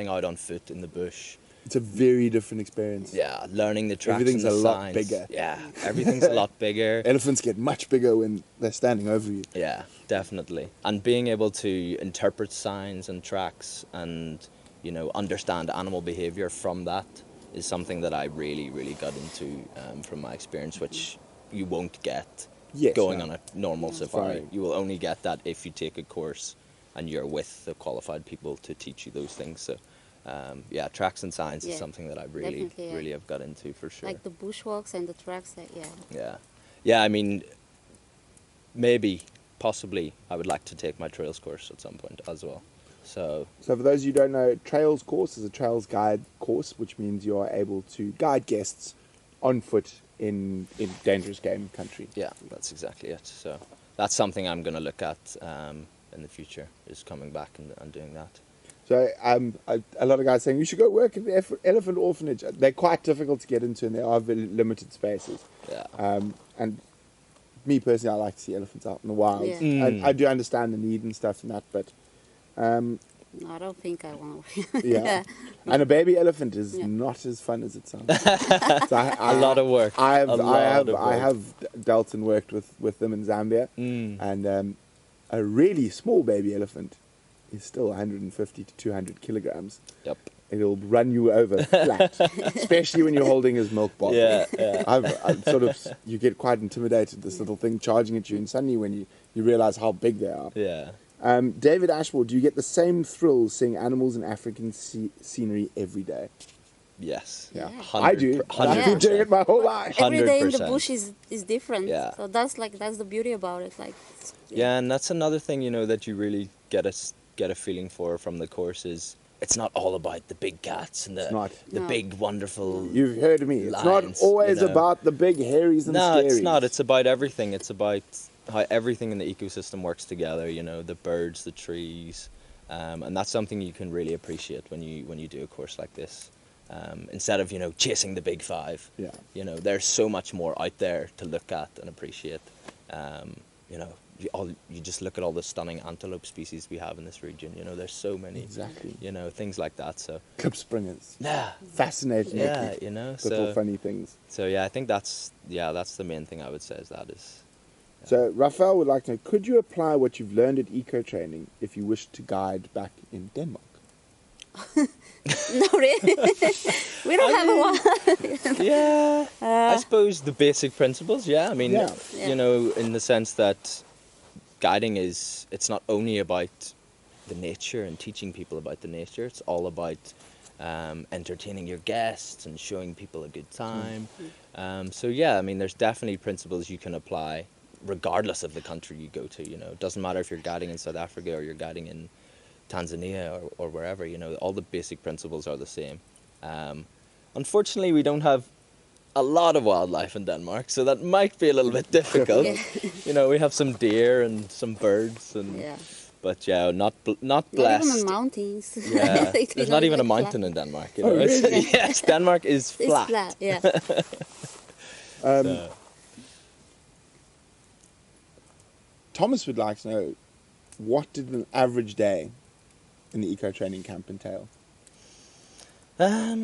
out on foot in the bush. It's a very different experience. Yeah, learning the tracks Everything's and the a lot signs. bigger. Yeah, everything's a lot bigger. Elephants get much bigger when they're standing over you. Yeah, definitely. And being able to interpret signs and tracks and, you know, understand animal behavior from that is something that I really, really got into from my experience, which you won't get going on a normal safari. Fine. You will only get that if you take a course and you're with the qualified people to teach you those things. So, yeah, tracks and signs is Yeah, something that I really, definitely, yeah. really have got into for sure. Like the bushwalks and the tracks, yeah. Yeah. Yeah, I mean, maybe, possibly, I would like to take my trails course at some point as well. So, So for those of you who don't know, Trails course is a trails guide course, which means you are able to guide guests on foot in dangerous game country. yeah, that's exactly it. So, that's something I'm going to look at in the future, is coming back and doing that. So a lot of guys saying you should go work at the elephant orphanage. They're quite difficult to get into, and there are very limited spaces. Yeah. And me personally, I like to see elephants out in the wild. Yeah. I do understand the need and stuff and that, but No, I don't think I want to. yeah. And a baby elephant is Yeah. not as fun as it sounds. So A lot of work. I I have dealt and worked with them in Zambia, and a really small baby elephant is still 150 to 200 kilograms. Yep. It'll run you over flat, especially when you're holding his milk bottle. Yeah, yeah. I've sort of, you get quite intimidated, this little thing charging at you, and suddenly when you realize how big they are. Yeah. David Ashmore, do you get the same thrill seeing animals in African scenery every day? Yes. Yeah. 100%. I do. I've been doing it my whole life. Every day in the 100%. bush is different. Yeah. So that's the beauty about it. Like. Yeah, and that's another thing, you know, that you really get a feeling from the course is it's not all about the big cats and It's not. the No. big wonderful. You've heard me. It's not Lions, always you know. about the big hairies and No, scaries. it's not. It's about everything. It's about how everything in the ecosystem works together. You know, the birds, the trees, and that's something you can really appreciate when you do a course like this. Instead of chasing the big five. Yeah. You know, there's so much more out there to look at and appreciate. You know, you just look at all the stunning antelope species we have in this region. You know, there's so many. Exactly. You know, things like that. So Clip springers. yeah, Fascinating. yeah. You know, Little so funny things. yeah, I think that's the main thing I would say is that is. So Raphael would like to know, could you apply what you've learned at EcoTraining if you wish to guide back in Denmark? No, really. We don't have a one. Yeah, I suppose the basic principles. Yeah, I mean, Yeah. you know, in the sense that guiding it's not only about the nature and teaching people about the nature. It's all about entertaining your guests and showing people a good time. So yeah, I mean, there's definitely principles you can apply regardless of the country you go to. You know, it doesn't matter if you're guiding in South Africa or you're guiding in Tanzania or wherever. You know, all the basic principles are the same. Unfortunately, we don't have a lot of wildlife in Denmark, so that might be a little bit difficult. Yeah. You know, we have some deer and some birds, and Yeah. but yeah, not Not blessed. even in mountains. Yeah, They there's don't not even a like mountain flat. in Denmark. You know? Yes, Denmark is It's flat. flat. Yeah. So, Thomas would like to know, what did an average day in the EcoTraining camp entail?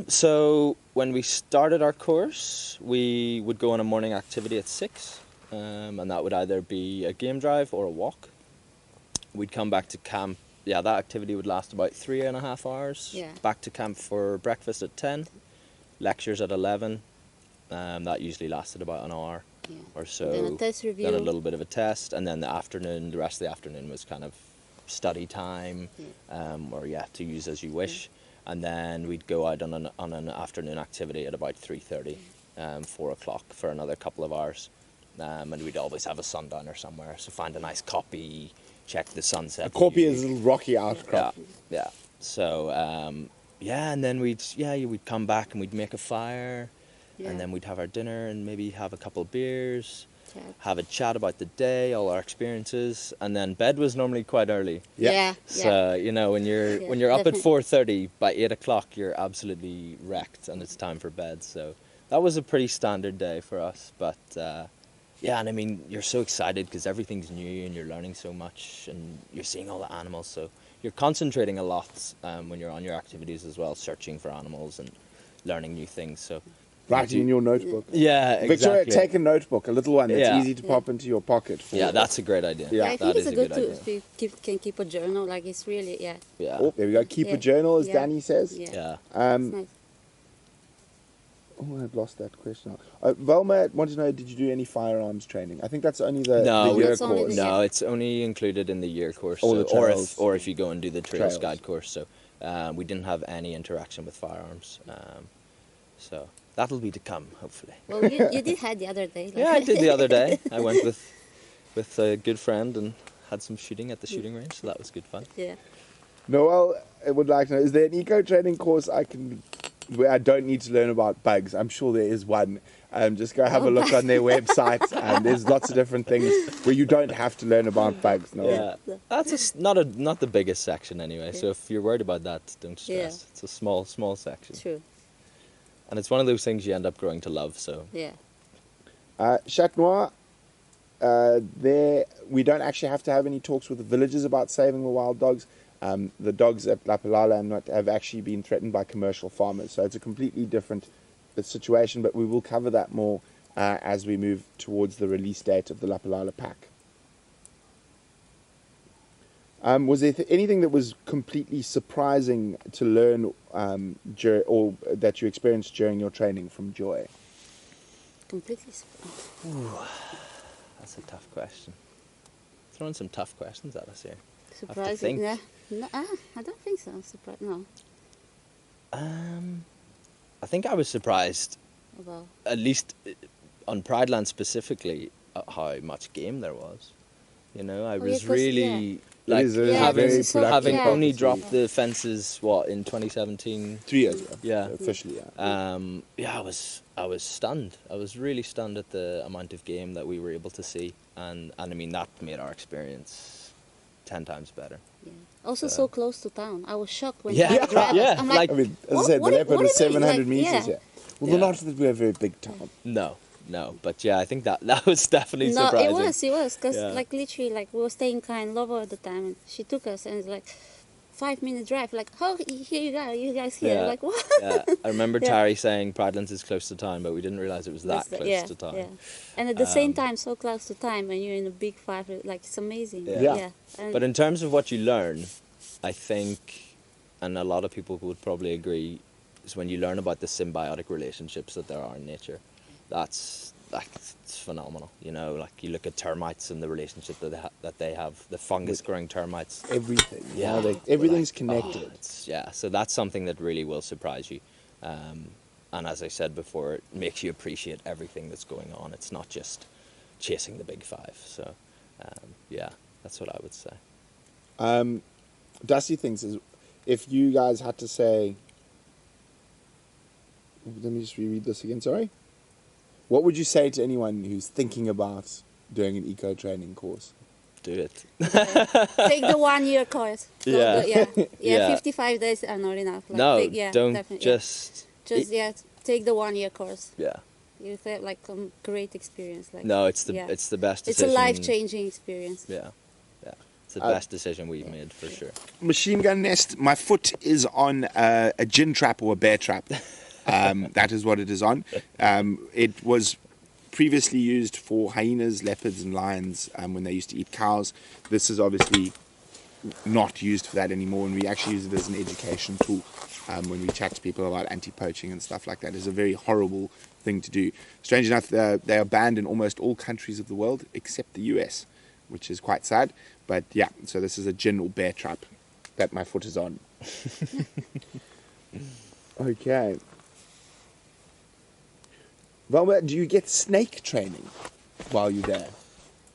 So when we started our course, we would go on a morning activity at 6, and that would either be a game drive or a walk. We'd come back to camp. Yeah, that activity would last about 3.5 hours. Yeah. Back to camp for breakfast at 10, lectures at 11. That usually lasted about an hour or so. Then a test review. Then a little bit of a test, and then the rest of the afternoon was kind of study time, or to use as you wish. And then we'd go out on an afternoon activity at about 3:30, 4 o'clock for another couple of hours. And we'd always have a sundowner somewhere, so find a nice copy, check the sunset. A copy is a little rocky outcrop. Yeah. So, and then we'd come back and we'd make a fire, and then we'd have our dinner and maybe have a couple of beers, have a chat about the day, all our experiences, and then bed was normally quite early. So when you're up at 4:30, by 8 o'clock you're absolutely wrecked and it's time for bed. So that was a pretty standard day for us. But and I mean, you're so excited because everything's new and you're learning so much and you're seeing all the animals. So you're concentrating a lot when you're on your activities as well, searching for animals and learning new things. So. Writing in your notebook. Yeah, exactly. Victoria, take a notebook, a little one that's easy to pop into your pocket. That's a great idea. I think it's a good idea. to can keep a journal. Like it's really Oh, there we go. Keep a journal, as Dani says. Yeah. It's nice. Oh, I've lost that question. Velma wanted to know, did you do any firearms training? I think that's only the year it's only course. No, it's only included in the year course. All the trails. or if you go and do the Trails Trails. Guide course. So we didn't have any interaction with firearms. So that'll be to come, hopefully. Well, you did had the other day. Like. Yeah, I did the other day. I went with a good friend and had some shooting at the shooting range, so that was good fun. Yeah. Noel, I would like to know, is there an eco-training course where I don't need to learn about bugs? I'm sure there is one. Just go have a look on their website, and there's lots of different things where you don't have to learn about bugs. Noel. Yeah, that's not the biggest section anyway. So if you're worried about that, don't stress. It's a small section. True. And it's one of those things you end up growing to love. So Chat Noir, we don't actually have to have any talks with the villagers about saving the wild dogs. The dogs at Lapalala have actually been threatened by commercial farmers, so it's a completely different situation, but we will cover that more as we move towards the release date of the Lapalala pack. Was there anything that was completely surprising to learn or that you experienced during your training from Joy? Completely. that's a tough question. Throwing some tough questions at us here. Surprising. Yeah. No, I don't think so. No. I think I was surprised, About. at least on Pride Land specifically, at how much game there was. I was really having only dropped the fences in 2017. 3 years ago. Yeah. Officially. I was stunned. I was really stunned at the amount of game that we were able to see, and I mean that made our experience 10 times better. Yeah. Also, so close to town. I was shocked when Yeah. I dropped. Yeah. I'm like, I mean, as I said, the leopard is 700 meters. Yeah. Yeah. Well, not that we're a very big town. No, but I think that was definitely surprising. No, it was, because literally, we were staying in Lovo at the time, and she took us, and it's like 5-minute drive. Like, oh, here you go, you guys here. Yeah. Like, what? Yeah, I remember Tari saying Pridelands is close to town, but we didn't realise it was that close to town. Yeah. And at the same time, so close to time, when you're in a big five, like, it's amazing. Yeah. And But in terms of what you learn, I think, and a lot of people would probably agree, is when you learn about the symbiotic relationships that there are in nature. It's phenomenal. Like you look at termites and the relationship that they have, the fungus-growing termites. Everything. Yeah. Everything's connected. So that's something that really will surprise you. And as I said before, it makes you appreciate everything that's going on. It's not just chasing the big five. So, that's what I would say. Dusty thinks if you guys had to say, let me just reread this again, sorry. What would you say to anyone who's thinking about doing an eco-training course? Do it. take the 1-year course. Yeah. 55 days are not enough. Don't definitely, just... take the 1-year course. Yeah. You have like a great experience. No, it's the best It's decision. a life-changing experience. Yeah. It's the best decision we've made for sure. Machine gun nest. My foot is on a gin trap or a bear trap. That is what it is on. It was previously used for hyenas, leopards, and lions when they used to eat cows. This is obviously not used for that anymore, and we actually use it as an education tool when we chat to people about anti-poaching and stuff like that. It's a very horrible thing to do. Strange enough, they are banned in almost all countries of the world except the US, which is quite sad. But yeah, so this is a gin or bear trap that my foot is on. Okay. Velma, do you get snake training while you're there?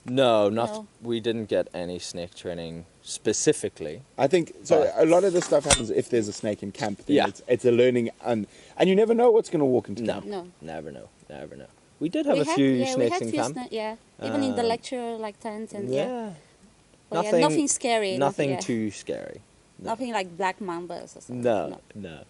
No, No. we didn't get any snake training specifically. I think so. But- A lot of this stuff happens if there's a snake in camp. Then Yeah. it's a learning, and you never know what's going to walk into No, camp. No. never know. We did have a few snakes in camp. Even in the lecture, like tent and Yeah. But yeah, nothing scary. Nothing yeah. too scary. Nothing like black mambas or something. No.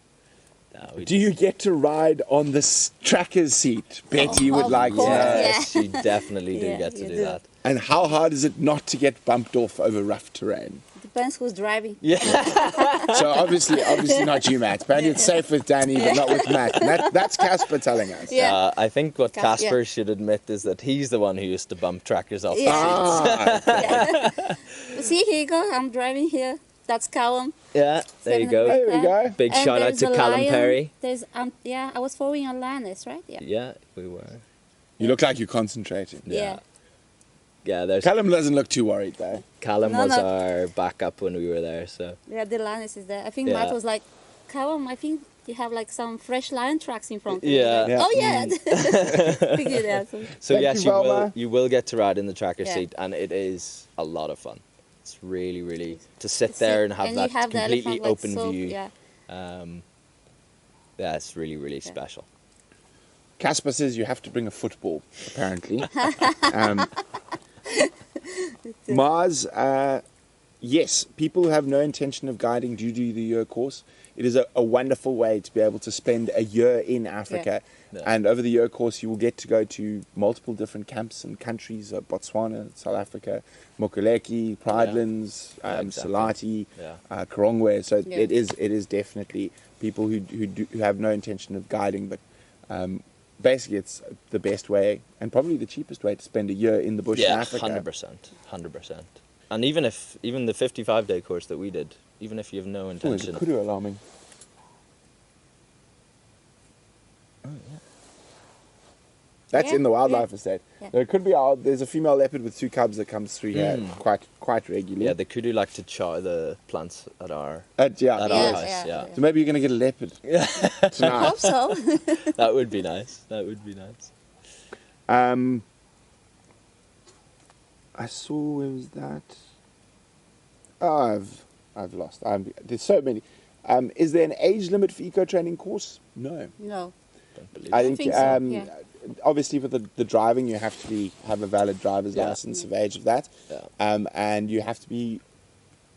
We Do you get to ride on the tracker's seat? Betty would of like course, to know. Yes, you definitely do Yeah, get to you do do. that. And how hard is it not to get bumped off over rough terrain? Depends who's driving. Yeah. So obviously not you, Matt. Apparently it's safe with Dani, but not with Matt. And that's Casper telling us. Yeah. I think what Cas- Casper yeah. should admit is that he's the one who used to bump trackers off Yeah. the seats. Ah, See, here you go. I'm driving here. That's Callum. Yeah, there you go. there we go. Big And shout out there's to a Callum lion. Perry. There's I was following a lioness, right? Yeah. Yeah, we were. You look like you're concentrating. Yeah. Yeah, there's Callum doesn't look too worried though. Callum No, was no. our backup when we were there, so Yeah, the lioness is there. I think Yeah. Matt was like, Callum, I think you have like some fresh lion tracks in front of Yeah. you. Yeah. Oh yeah. Figured it out. so Thank yes, you, you will Velma. you will get to ride in the tracker Yeah. seat, and it is a lot of fun. It's really to sit It's there it. and have And that you have the completely elephant, like, open so- view. Yeah. Yeah, it's really special. Casper says you have to bring a football, apparently. Mars, yes, people who have no intention of guiding do the year course. It is a wonderful way to be able to spend a year in Africa. Yeah. And over the year course, you will get to go to multiple different camps and countries, Botswana, South Africa, Mokoleki, Pridelands, Yeah, exactly. Salati, Yeah. Karongwe. So Yeah. it is definitely people who have no intention of guiding, but basically it's the best way and probably the cheapest way to spend a year in the bush in Yeah, Africa. 100%. And even the 55-day course that we did, even if you have no Oh, is intention. it kudu alarming? That's Yeah, in the wildlife estate. Yeah. There could be there's a female leopard with 2 cubs that comes through here quite regularly. Yeah, the kudu like to chow the plants at our Yeah. at Yeah, our yes. house. Yeah. So maybe you're going to get a leopard I tonight. hope so. That would be nice. I saw, where was that? Oh, I've lost. There's so many. Is there an age limit for eco-training course? No. No. Don't believe I it. think, so, yeah. obviously for the driving, you have to have a valid driver's Yeah. license of age of that. Yeah. And you have to be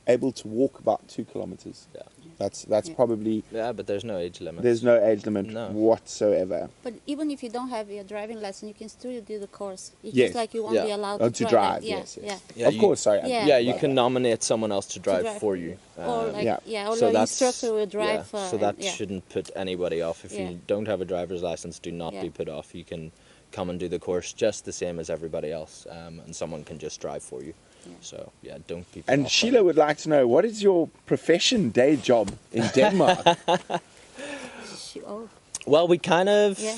able to walk about 2 kilometers. Yeah. That's Yeah. probably, Yeah, but there's no age limit. there's no age limit No. whatsoever. But even if you don't have your driving license, you can still do the course. It's Yes. just like you won't Yeah. be allowed Oh, to to drive. drive, Yeah. yes, yes. Yeah, Of you- course, sorry. Yeah. Yeah, you can nominate someone else to drive drive for you. Or like, Yeah. or So the that's- instructor will drive. So that yeah. shouldn't put anybody off. If Yeah. you don't have a driver's license, do not Yeah. be put off. You can come and do the course just the same as everybody else, and someone can just drive for you. Yeah. So yeah, don't be put And off. Sheila would like to know, what is your profession, day job in Denmark? Oh, Well, we kind of Yeah.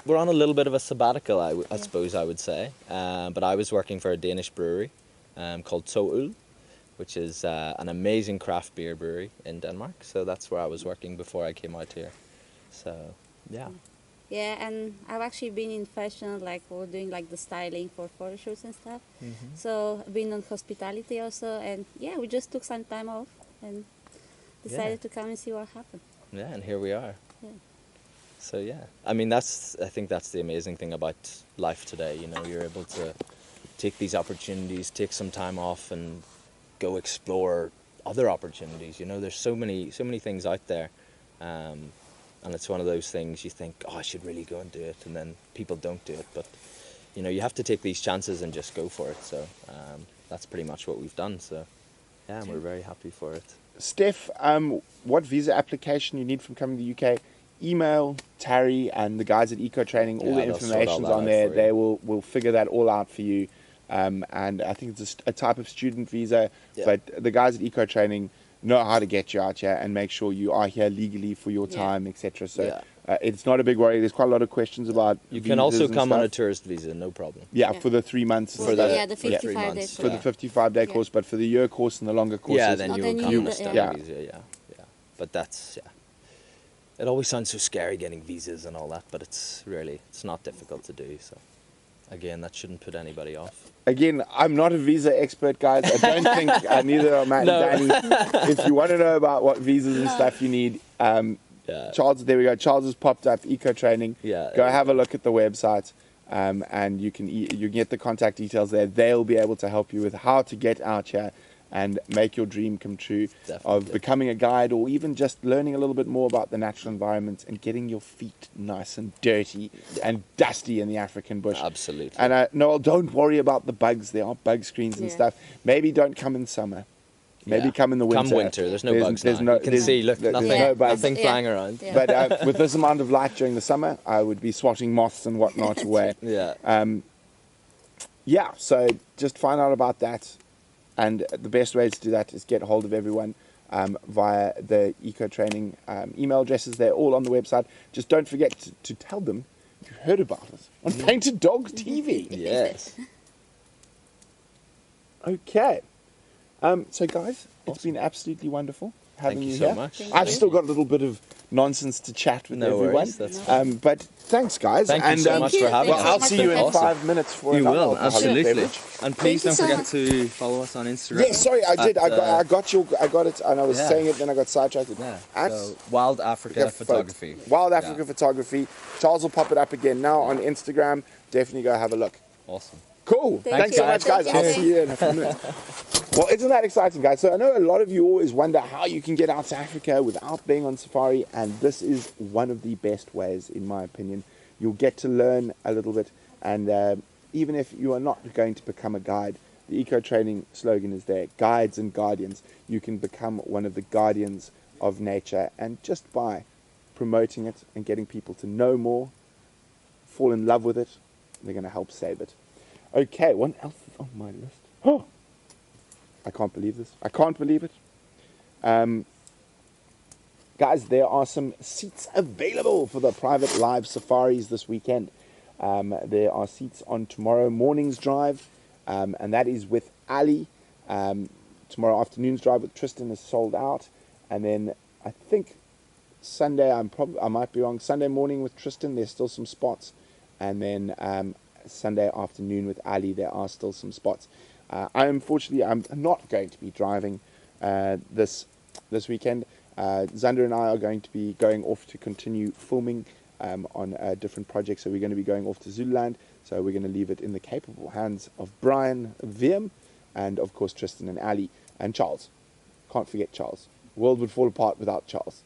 we're on a little bit of a sabbatical, I suppose I would say. But I was working for a Danish brewery called Soul, which is an amazing craft beer brewery in Denmark. So that's where I was working before I came out here. So yeah. yeah, and I've actually been in fashion, like we're doing like the styling for photo shoots and stuff. So I've been on hospitality also, and yeah, we just took some time off and decided to come and see what happened. Yeah, and here we are. Yeah. So yeah, I mean I think that's the amazing thing about life today. You know, you're able to take these opportunities, take some time off, and go explore other opportunities. You know, there's so many things out there, and it's one of those things you think, oh, I should really go and do it, and then people don't do it. But you know, you have to take these chances and just go for it. So that's pretty much what we've done. So Yeah, and we're very happy for it. Steph, what visa application you need from coming to the UK, email Tarry and the guys at EcoTraining. All the they'll sort all information's that on out there. for you. They will figure that all out for you. And I think it's a type of student visa, but the guys at EcoTraining know how to get you out here and make sure you are here legally for your time, etc. So it's not a big worry. There's quite a lot of questions about You can also visas and come on a stuff. tourist visa, no problem. For the 3 months. For the 55 3 days. months, For the 55-day course, but for the year course and the longer courses. Yeah, then Oh, you then will you come on need a the- study yeah. visa, yeah. But that's, it always sounds so scary getting visas and all that, but it's not difficult to do, so. Again, that shouldn't put anybody off. Again, I'm not a visa expert, guys. I don't think neither are Matt and Dani. If you want to know about what visas and stuff you need, Charles, there we go. Charles has popped up EcoTraining. Go have a look at the website, and you can get the contact details there. They'll be able to help you with how to get out here and make your dream come true of becoming a guide, or even just learning a little bit more about the natural environment and getting your feet nice and dirty and dusty in the African bush. Absolutely. And Noel, don't worry about the bugs. There are bug screens and stuff. Maybe don't come in summer. Maybe come in the winter. Come winter. There's no bugs now. You can see, look, there's nothing, no bugs. nothing flying around. Yeah. But with this amount of light during the summer, I would be swatting moths and whatnot away. So just find out about that. And the best way to do that is get hold of everyone via the EcoTraining email addresses. They're all on the website. Just don't forget to tell them you heard about us on Painted Dog TV. Yes. Okay. So, guys, it's been absolutely wonderful having Thank you you so here. much. I've still got a little bit of nonsense to chat with No everyone. worries, that's fine. But thanks, guys. Thank you so much for having Well, us. I'll Thank see you you in so much. 5 minutes for You another will, alcoholic absolutely. beverage. And please Thank don't you so forget to follow us on Instagram. Yes, sorry, I did. At, I got it, and I was saying it, then I got sidetracked. At So, Wild Africa Photography. Wild Africa Photography. Charles will pop it up again now on Instagram. Definitely go have a look. Awesome. Cool. Thanks so much, guys. I'll see you in a few minutes. Well, isn't that exciting, guys? So I know a lot of you always wonder how you can get out to Africa without being on safari, and this is one of the best ways, in my opinion. You'll get to learn a little bit, and even if you are not going to become a guide, the EcoTraining slogan is there, guides and guardians. You can become one of the guardians of nature, and just by promoting it and getting people to know more, fall in love with it, they're going to help save it. Okay, what else is on my list? Oh, I can't believe this. I can't believe it. Guys, there are some seats available for the private live safaris this weekend. There are seats on tomorrow morning's drive, and that is with Ali. Tomorrow afternoon's drive with Tristan is sold out, and then I think Sunday, I might be wrong, Sunday morning with Tristan, there's still some spots, and then Sunday afternoon with Ali, there are still some spots. Unfortunately, I'm not going to be driving this weekend. Zander and I are going to be going off to continue filming on different projects. So we're going to be going off to Zululand. So we're going to leave it in the capable hands of Brian Wiem and, of course, Tristan and Ali and Charles. Can't forget Charles. The world would fall apart without Charles.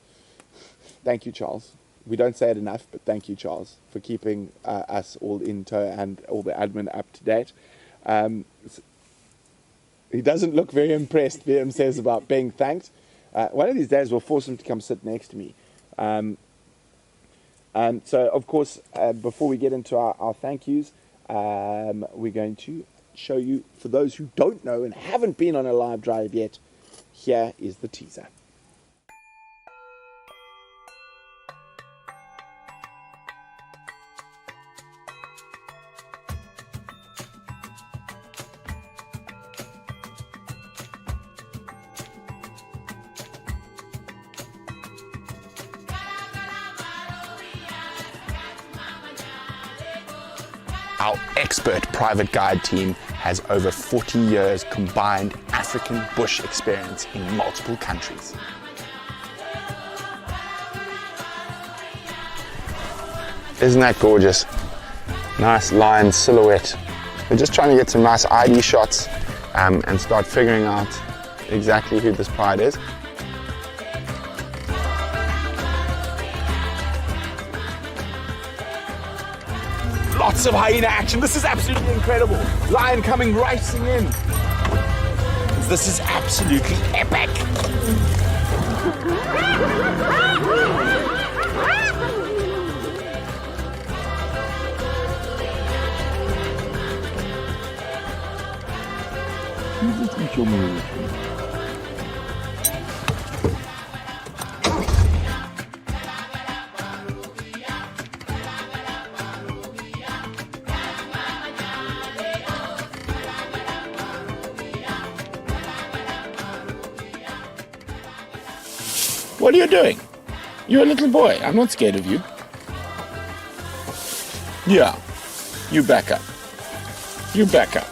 Thank you, Charles. We don't say it enough, but thank you, Charles, for keeping us all in tow and all the admin up to date. He doesn't look very impressed, Liam says, about being thanked. One of these days, we'll force him to come sit next to me. So, of course, before we get into our thank yous, we're going to show you, for those who don't know and haven't been on a live drive yet, here is the teaser. Our expert private guide team has over 40 years combined African bush experience in multiple countries. Isn't that gorgeous? Nice lion silhouette. We're just trying to get some nice ID shots and start figuring out exactly who this pride is. Lots of hyena action. This is absolutely incredible. Lion coming racing in. lions. This is absolutely epic. What are you doing? You're a little boy. I'm not scared of you. Yeah, you back up. You back up.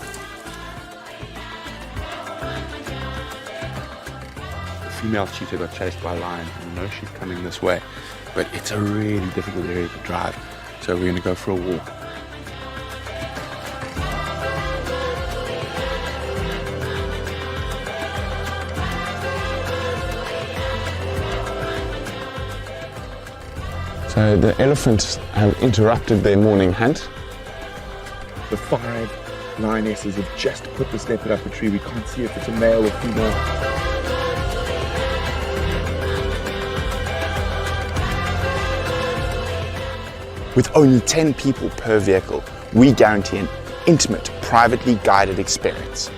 Female cheetah got chased by a lion. I know she's coming this way, but it's a really difficult area to drive. So we're going to go for a walk. So the elephants have interrupted their morning hunt. The 5 lionesses have just put this leopard up a tree. We can't see if it's a male or female. With only 10 people per vehicle, we guarantee an intimate, privately guided experience.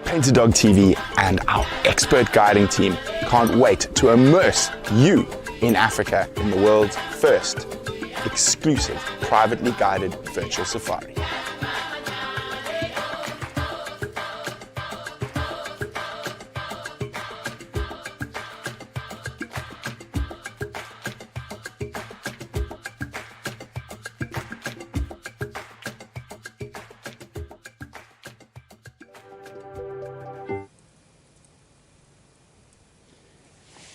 Painted Dog TV and our expert guiding team can't wait to immerse you in Africa in the world's first exclusive, privately guided virtual safari.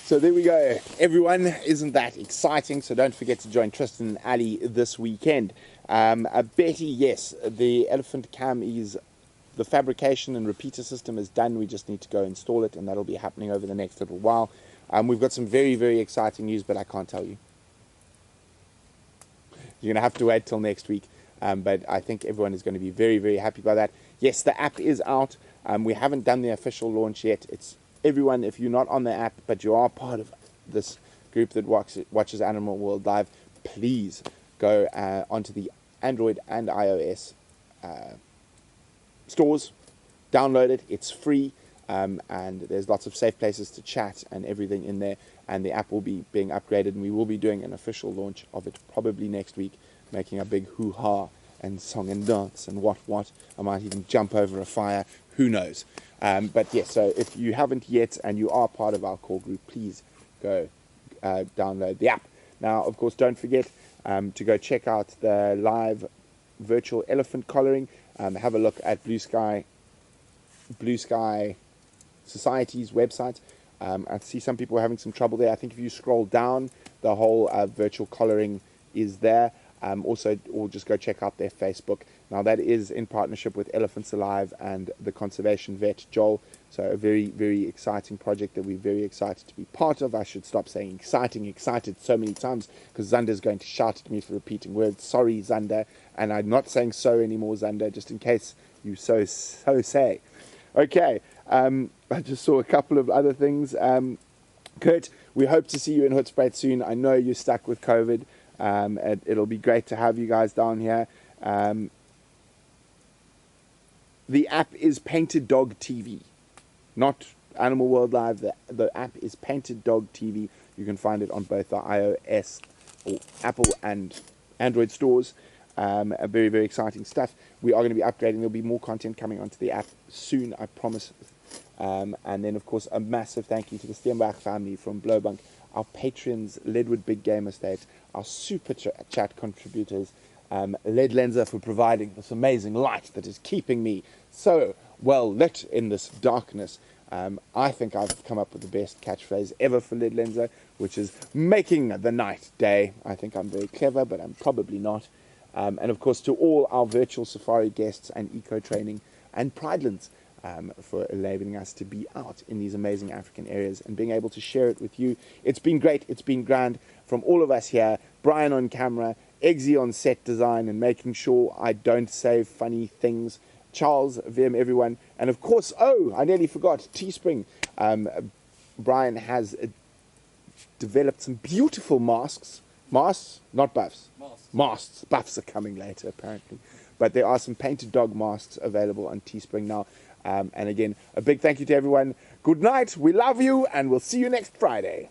So there we go, everyone. Isn't that exciting? So don't forget to join Tristan and Ali this weekend. Betty, yes, the elephant cam is, the fabrication and repeater system is done. We just need to go install it, and that'll be happening over the next little while. We've got some very, very exciting news, but I can't tell you. You're going to have to wait till next week. But I think everyone is going to be very, very happy by that. Yes, the app is out. We haven't done the official launch yet. It's everyone, if you're not on the app, but you are part of this group that watches Animal World Live, please go onto the Android and iOS stores, download it. It's free, and there's lots of safe places to chat and everything in there. And the app will be being upgraded, and we will be doing an official launch of it probably next week, making a big hoo-ha and song and dance and what. I might even jump over a fire. Who knows? But yes, so if you haven't yet and you are part of our core group, please go download the app. Now, of course, don't forget to go check out the live virtual elephant collaring. Have a look at Blue Sky Society's website. I see some people are having some trouble there. I think if you scroll down, the whole virtual collaring is there. Also, or just go check out their Facebook. Now, that is in partnership with Elephants Alive and the conservation vet, Joel. So a very, very exciting project that we're very excited to be part of. I should stop saying excited so many times, because Zander's going to shout at me for repeating words. Sorry, Zander. And I'm not saying so anymore, Zander, just in case you so say. Okay, I just saw a couple of other things. Kurt, we hope to see you in Hoedspruit soon. I know you're stuck with COVID. It'll be great to have you guys down here. The app is Painted Dog TV, not Animal World Live. The app is Painted Dog TV. You can find it on both the iOS or Apple and Android stores. Very, very exciting stuff. We are going to be upgrading. There'll be more content coming onto the app soon, I promise. And then, of course, a massive thank you to the Steenbach family from Blowbank, our patrons, Ledwood Big Game Estate, our super chat contributors, Led Lenser for providing this amazing light that is keeping me so well lit in this darkness. I think I've come up with the best catchphrase ever for Led Lenser, which is making the night day. I think I'm very clever, but I'm probably not. And of course, to all our virtual safari guests and EcoTraining and Pridelands, for enabling us to be out in these amazing African areas and being able to share it with you. It's been great. It's been grand from all of us here. Brian on camera, Eggsy on set design and making sure I don't say funny things. Charles, VM, everyone. And of course, I nearly forgot, Teespring. Brian has developed some beautiful masks. Masks, not buffs. Masks. Buffs are coming later, apparently. But there are some painted dog masks available on Teespring now. And again, a big thank you to everyone. Good night. We love you, and we'll see you next Friday.